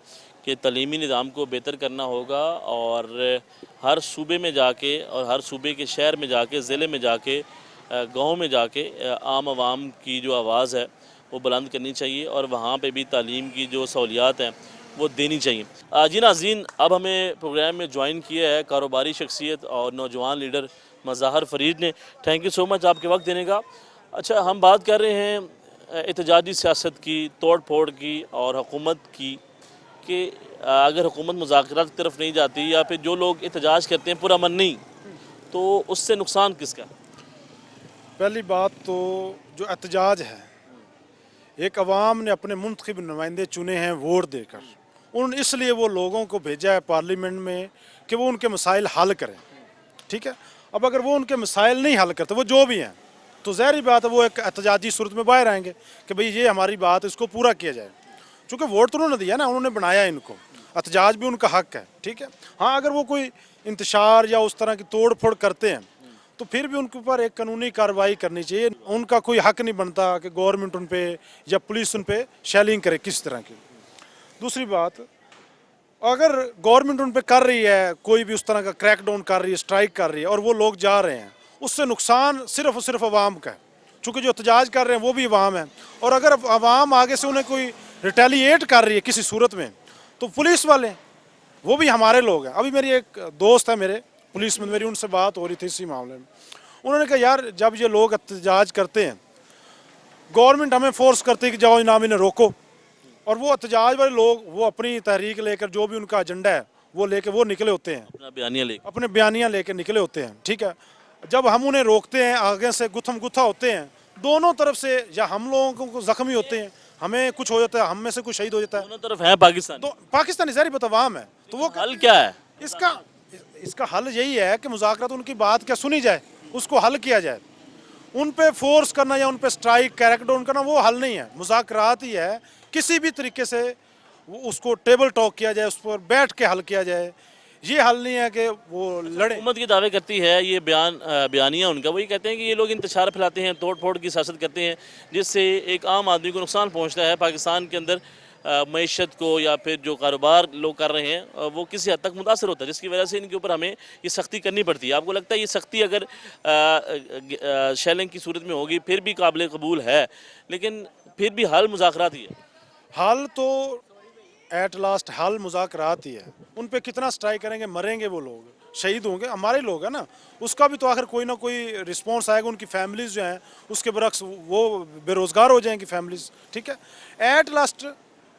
कि तलीमी निज़ाम को बेहतर करना होगा और हर सूबे में जाके और हर सूबे के शहर में जाके, ज़िले में जाके, गांव में जाके आम आवाम की जो आवाज़ है वो बुलंद करनी चाहिए और वहाँ पे भी तालीम की जो सहूलियात हैं वो देनी चाहिए। जी नाज़रीन, अब हमें प्रोग्राम में ज्वाइन किया है कारोबारी शख्सियत और नौजवान लीडर मज़ाहर फ़रीद ने। थैंक यू सो मच आपके वक्त देने का। अच्छा, हम बात कर रहे हैं एहतजाजी सियासत की, तोड़ फोड़ की और हुकूमत की, कि अगर हुकूमत मुज़ाकरात की तरफ नहीं जाती या फिर जो लोग एहतजाज करते हैं पुरअमन नहीं, तो उससे नुकसान किसका? पहली बात तो जो एहतजाज है, एक अवाम ने अपने मुंतखब नुमाइंदे चुने हैं वोट देकर, इसलिए वो लोगों को भेजा है पार्लियामेंट में कि वो उनके मसाइल हल करें, ठीक है। अब अगर वो उनके मसाइल नहीं हल करते, वो जो भी हैं, तो ज़ाहिर बात है वो एक एहतजाजी सूरत में बाहर आएंगे कि भाई ये हमारी बात, इसको पूरा किया जाए, चूँकि वोट तो उन्होंने दिया ना, उन्होंने बनाया इनको, एहतजाज भी उनका हक है, ठीक है। हाँ, अगर वो कोई इंतशार या उस तरह की तोड़ फोड़ करते हैं तो फिर भी उनके ऊपर एक कानूनी कार्रवाई करनी चाहिए। उनका कोई हक नहीं बनता कि गवर्नमेंट उन पे या पुलिस उन पे शेलिंग करे किस तरह की। दूसरी बात, अगर गवर्नमेंट उन पे कर रही है, कोई भी उस तरह का क्रैकडाउन कर रही है, स्ट्राइक कर रही है और वो लोग जा रहे हैं, उससे नुकसान सिर्फ और सिर्फ अवाम का है, चूँकि जो एहतजाज कर रहे हैं वो भी अवाम है। और अगर अवाम आगे से उन्हें कोई रिटेलिएट कर रही है किसी सूरत में, तो पुलिस वाले वो भी हमारे लोग हैं। अभी मेरी एक दोस्त है, मेरे पुलिस में, मेरी उनसे बात हो रही थी इसी मामले में। उन्होंने कहा यार, जब ये लोग एहतजाज करते हैं, गवर्नमेंट हमें फोर्स करती है कि जाओ इनाम इन्हें रोको, और वो एहतजाज वाले लोग वो अपनी तहरीक लेकर, जो भी उनका एजेंडा है वो लेकर वो निकले होते हैं, अपने बयानियाँ लेकर निकले होते हैं, ठीक है। जब हम उन्हें रोकते हैं, आगे से गुत्थम गुत्था होते हैं, दोनों तरफ से, या हम लोगों को जख्मी होते हैं, हमें कुछ हो जाता है, हम में से कुछ शहीद हो जाता है। दोनों तरफ है पाकिस्तान, तो पाकिस्तानी ज़ाहिर बतवाम है, तो वो हल क्या है इसका हल यही है कि मुज़ाकरात, उनकी बात क्या सुनी जाए, उसको हल किया जाए। उन पे फोर्स करना या उन पे स्ट्राइक, क्रैकडाउन करना वो हल नहीं है। मुज़ाकरात ही है, किसी भी तरीके से उसको टेबल टॉक किया जाए, उस पर बैठ के हल किया जाए। ये हल नहीं है कि वो लड़े। हुकूमत की दावे करती है, ये बयानिया उनका, वही कहते हैं कि ये लोग इंतशार फैलाते हैं, तोड़ फोड़ की सियासत करते हैं, जिससे एक आम आदमी को नुकसान पहुँचता है। पाकिस्तान के अंदर मईशत को या फिर जो कारोबार लोग कर रहे हैं वो किसी हद तक मुतासर होता है, जिसकी वजह से इनके ऊपर हमें ये सख्ती करनी पड़ती है। आपको लगता है ये सख्ती अगर शेलिंग की सूरत में होगी फिर भी काबिल कबूल है, लेकिन फिर भी हल मुज़ाकरात ही है? हल तो एट लास्ट हल मुज़ाकरात ही है। उन पे कितना स्ट्राइक करेंगे, मरेंगे वो लोग, शहीद होंगे, हमारे लोग हैं ना, उसका भी तो आखिर कोई ना कोई रिस्पॉन्स आएगा। उनकी फैमिलीज़ जो हैं उसके बरक्स वो बेरोज़गार हो जाएंगी फैमिलीज़, ठीक है। एट लास्ट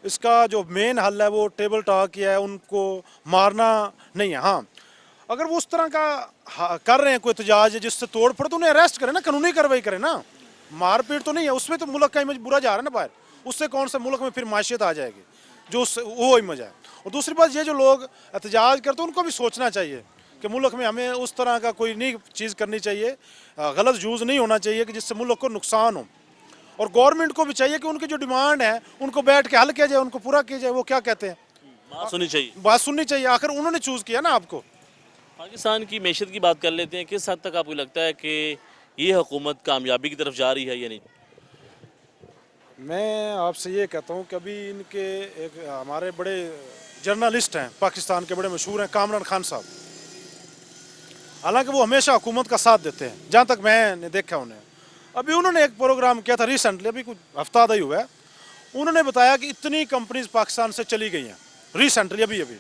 इसका जो मेन हल है वो टेबल टॉक किया है, उनको मारना नहीं है। हाँ, अगर वो उस तरह का कर रहे हैं कोई एहतजाज जिससे तोड़ फोड़, तो उन्हें अरेस्ट करें ना, कानूनी कार्रवाई करें ना, मारपीट तो नहीं है। उसमें तो मुल्क का इमेज बुरा जा रहा है ना बाहर, उससे कौन सा मुल्क में फिर माशियत आ जाएगी, जो उससे वो इमेज है। और दूसरी बात, ये जो लोग एहतजाज करते हैं उनको भी सोचना चाहिए कि मुल्क में हमें उस तरह का कोई नई चीज़ करनी चाहिए, गलत यूज़ नहीं होना चाहिए कि जिससे मुल्क को नुकसान हो। और गवर्नमेंट को भी चाहिए कि उनकी जो डिमांड है उनको बैठ के हल किया जाए, उनको पूरा किया जाए। वो क्या कहते हैं, बात सुननी चाहिए, बात सुननी चाहिए। आखिर उन्होंने चूज़ किया ना आपको। पाकिस्तान की मैशत की बात कर लेते हैं। किस हद तक आपको लगता है कि ये हुकूमत कामयाबी की तरफ जा रही है या नहीं? मैं आपसे ये कहता हूँ कि अभी इनके एक हमारे बड़े जर्नलिस्ट हैं पाकिस्तान के, बड़े मशहूर हैं, कामरान खान साहब। हालांकि वो हमेशा हुकूमत का साथ देते हैं, जहाँ तक मैंने देखा उन्हें। अभी उन्होंने एक प्रोग्राम किया था रिसेंटली, अभी कुछ हफ्ता आधा ही हुआ है। उन्होंने बताया कि इतनी कंपनीज पाकिस्तान से चली गई हैं रिसेंटली, अभी अभी,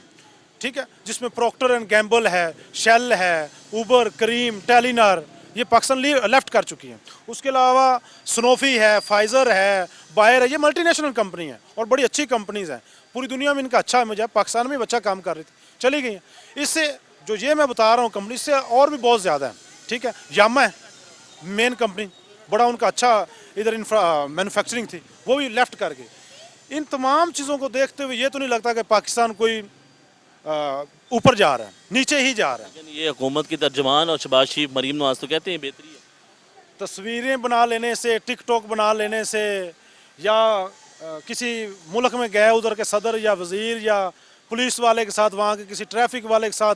ठीक है, जिसमें प्रॉक्टर एंड गैम्बल है, शेल है, उबर, करीम, टेलीनार, ये पाकिस्तान लेफ्ट कर चुकी हैं। उसके अलावा स्नोफी है, फाइजर है, बायर है, ये मल्टीनेशनल कंपनी है और बड़ी अच्छी कंपनीज हैं। पूरी दुनिया में इनका अच्छा इमेज है, पाकिस्तान में भी अच्छा काम कर रही थी, चली गई हैं। इससे जो ये मैं बता रहा हूँ कंपनी से और भी बहुत ज़्यादा है, ठीक है। यामा है मेन कंपनी, बड़ा उनका अच्छा इधर मैन्युफैक्चरिंग थी, वो भी लेफ्ट कर गई। इन तमाम चीज़ों को देखते हुए ये तो नहीं लगता कि पाकिस्तान कोई ऊपर जा रहा है, नीचे ही जा रहा है। लेकिन ये हुकूमत की तर्जमान और शहबाज शरीफ, मरीम नवाज तो कहते हैं बेहतरी है। तस्वीरें बना लेने से, टिकटॉक बना लेने से, या किसी मुल्क में गए उधर के सदर या वज़ीर या पुलिस वाले के साथ, वहाँ के किसी ट्रैफिक वाले के साथ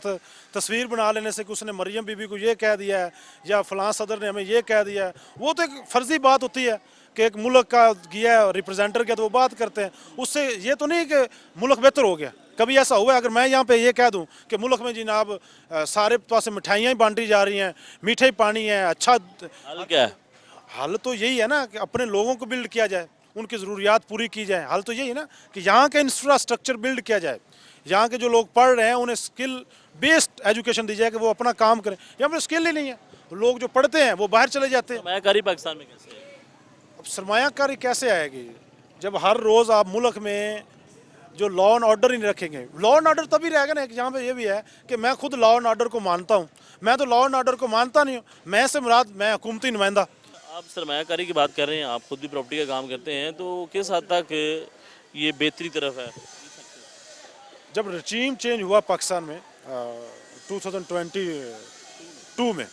तस्वीर बना लेने से कि उसने मरियम बीबी को ये कह दिया है या फ़लाँ सदर ने हमें ये कह दिया है, वो तो एक फ़र्जी बात होती है कि एक मुल्क का गया रिप्रेजेंटर किया तो वो बात करते हैं। उससे ये तो नहीं कि मुल्क बेहतर हो गया। कभी ऐसा हुआ है अगर मैं यहाँ पे ये कह दूँ कि मुल्क में जनाब सारे पास मिठाइयाँ ही बांटी जा रही हैं, मीठे ही पानी है, अच्छा, हल क्या है? हल तो यही है ना कि अपने लोगों को बिल्ड किया जाए, उनकी ज़रूरियात पूरी की जाए। हल तो यही है ना कि यहाँ का इंफ्रास्ट्रक्चर बिल्ड किया जाए, यहाँ के जो लोग पढ़ रहे हैं उन्हें स्किल बेस्ड एजुकेशन दी जाए कि वो अपना काम करें। यहाँ पर स्किल ही नहीं है, लोग जो पढ़ते हैं वो बाहर चले जाते हैं। सरमायाकारी पाकिस्तान में कैसे है? अब सरमायाकारी कैसे आएगी जब हर रोज़ आप मुल्क में जो लॉ एंड ऑर्डर ही नहीं रखेंगे? लॉ एंड ऑर्डर तभी रहेगा ना, यहाँ पे ये भी है कि मैं खुद लॉ एंड ऑर्डर को मानता हूँ। मैं तो लॉ एंड ऑर्डर को मानता नहीं हूँ, मैं से मुराद मैं हुकूमती नुमाइंदा। आप सरमायाकारी की बात कर रहे हैं, आप खुद भी प्रॉपर्टी का काम करते हैं, तो किस हद तक ये बेहतरी तरफ है? जब रजीम चेंज हुआ पाकिस्तान में 2022 में,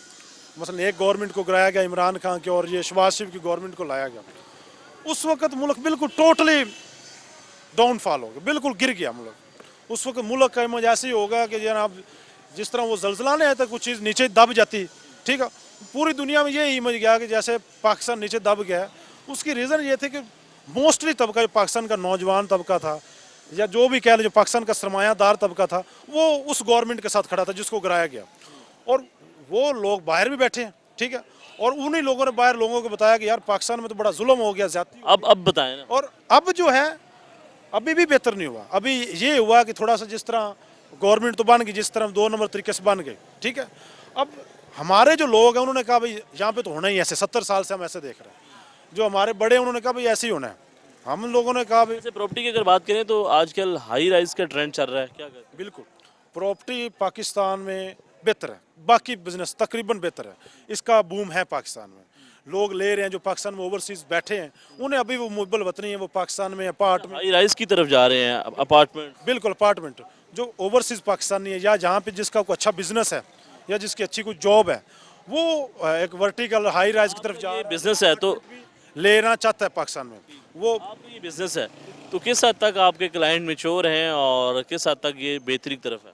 मसलन एक गवर्नमेंट को गिराया गया इमरान खान की और ये शहबाज शरीफ की गवर्नमेंट को लाया गया, उस वक्त मुल्क बिल्कुल टोटली डाउनफॉल हो गया, बिल्कुल गिर गया मुल्क। उस वक्त मुल्क का इमेज ऐसे ही होगा कि जनाब जिस तरह वो जल्जला नहीं आता कुछ चीज़ नीचे दब जाती, ठीक है। पूरी दुनिया में ये इमेज गया कि जैसे पाकिस्तान नीचे दब गया। उसकी रीज़न ये थे कि मोस्टली तबका जो पाकिस्तान का नौजवान तबका था या जो भी कह लें जो पाकिस्तान का सरमायादार तबका था, वो उस गवर्नमेंट के साथ खड़ा था जिसको गिराया गया। और वो लोग बाहर भी बैठे हैं, ठीक है, और उन्हीं लोगों ने बाहर लोगों को बताया कि यार पाकिस्तान में तो बड़ा जुल्म हो गया, ज़्यादती। अब बताएं ना। और अब जो है अभी भी बेहतर नहीं हुआ। अभी ये हुआ कि थोड़ा सा जिस तरह गवर्नमेंट तो बन गई, जिस तरह 2 नंबर तरीके से बन गई, ठीक है। अब हमारे जो लोग हैं उन्होंने कहा भाई यहाँ पे तो होना ही ऐसे, 70 साल से हम ऐसे देख रहे हैं। जो हमारे बड़े हैं उन्होंने कहा भाई ऐसे ही होना है। हम लोगों ने कहा भाई जैसे प्रॉपर्टी की अगर बात करें तो आजकल हाई राइज का ट्रेंड चल रहा है, क्या कहते हैं? बिल्कुल प्रॉपर्टी पाकिस्तान में बेहतर है, बाकी बिजनेस तकरीबन बेहतर है। इसका बूम है पाकिस्तान में, लोग ले रहे हैं जो पाकिस्तान में ओवरसीज बैठे हैं, उन्हें अभी वो मुबल वतनी है, वो पाकिस्तान में अपार्टमेंट, हाई राइज की तरफ जा रहे हैं, अपार्टमेंट। बिल्कुल अपार्टमेंट, जो ओवरसीज पाकिस्तानी है या जहाँ पे जिसका कोई अच्छा बिजनेस है या जिसकी अच्छी कोई जॉब है, वो एक वर्टिकल हाई राइज की तरफ जा ये बिजनेस है तो लेना चाहता है पाकिस्तान में। वो आपका ये बिजनेस है तो किस हद तक आपके क्लाइंट मैच्योर हैं और किस हद तक ये बेहतरी की तरफ है?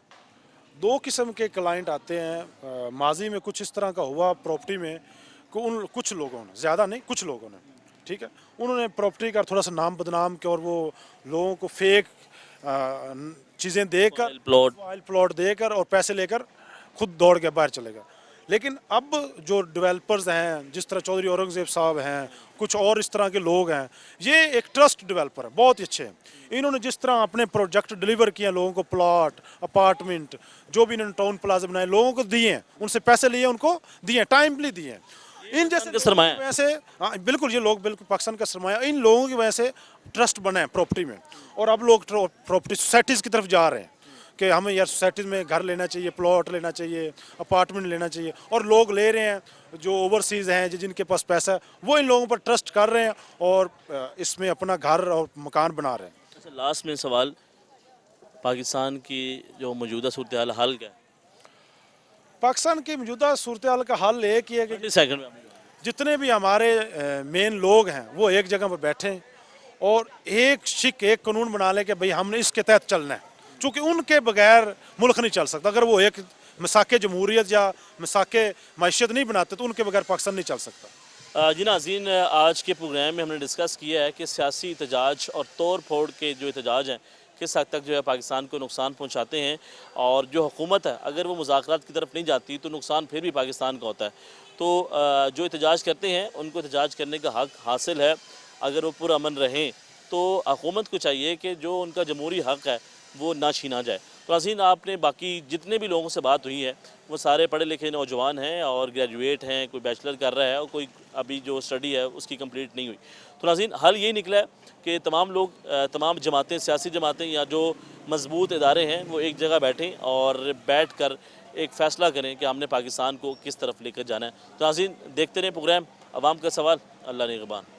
2 किस्म के क्लाइंट आते हैं। माजी में कुछ इस तरह का हुआ प्रॉपर्टी में कि उन कुछ लोगों ने, ज़्यादा नहीं, कुछ लोगों ने, ठीक है, उन्होंने प्रॉपर्टी का थोड़ा सा नाम बदनाम किया और वो लोगों को फेक चीज़ें देकर, प्लॉट देकर और पैसे लेकर खुद दौड़ के बाहर चले गए। लेकिन अब जो डेवलपर्स हैं, जिस तरह चौधरी औरंगजेब साहब हैं, कुछ और इस तरह के लोग हैं, ये एक ट्रस्ट डेवलपर है, बहुत ही अच्छे हैं। इन्होंने जिस तरह अपने प्रोजेक्ट डिलीवर किए, लोगों को प्लॉट, अपार्टमेंट, जो भी इन्होंने टाउन प्लाजा बनाए, लोगों को दिए हैं, उनसे पैसे लिए, उनको दिए, टाइमली दिए। इन जैसे सरमाया वैसे, हाँ बिल्कुल, ये लोग बिल्कुल पाकिस्तान का सरमाया, इन लोगों की वजह से ट्रस्ट बना है प्रॉपर्टी में। और अब लोग प्रॉपर्टी सोसाइटीज़ की तरफ जा रहे हैं कि हमें यार सोसाइटीज़ में घर लेना चाहिए, प्लॉट लेना चाहिए, अपार्टमेंट लेना चाहिए, और लोग ले रहे हैं जो ओवरसीज़ हैं, जिनके पास पैसा है, वो इन लोगों पर ट्रस्ट कर रहे हैं और इसमें अपना घर और मकान बना रहे हैं। अच्छा, लास्ट में सवाल, पाकिस्तान की जो मौजूदा सूरत हाल क्या है? पाकिस्तान की मौजूदा सूरत हाल का हल एक ही है कि 20 सेकंड में जितने भी हमारे मेन लोग हैं वो एक जगह पर बैठें और एक कानून बना लें कि भाई हमने इसके तहत चलना है, चूँकि उनके बगैर मुल्क नहीं चल सकता। अगर वो एक मिसाके जमहूरियत या मिसाके मैशियत नहीं बनाते तो उनके बगैर पाकिस्तान नहीं चल सकता। जी नाज़रीन, आज के प्रोग्राम में हमने डिस्कस किया है कि सियासी एहतजाज और तोड़ फोड़ के जो एहतजाज हैं किस हद तक जो है पाकिस्तान को नुकसान पहुंचाते हैं, और जो हुकूमत है अगर वो मुज़ाकरात की तरफ नहीं जाती तो नुकसान फिर भी पाकिस्तान का होता है। तो जो एहतजाज करते हैं उनको एहतजाज करने का हक़ हासिल है, अगर वो पुरअमन रहें तो हुकूमत को चाहिए कि जो उनका जमहूरी हक़ है वो ना छीना जाए। तो नाज़रीन, आपने बाकी जितने भी लोगों से बात हुई है वो सारे पढ़े लिखे नौजवान हैं और ग्रेजुएट हैं, कोई बैचलर कर रहा है और कोई अभी जो स्टडी है उसकी कंप्लीट नहीं हुई। तो नाज़रीन, हल यही निकला है कि तमाम लोग, तमाम जमातें, सियासी जमातें या जो मजबूत इदारे हैं वो एक जगह बैठें और बैठ कर एक फ़ैसला करें कि हमने पाकिस्तान को किस तरफ लेकर जाना है। तो नाज़रीन, देखते रहें प्रोग्राम अवाम का सवाल। अल्लाह निगहबान।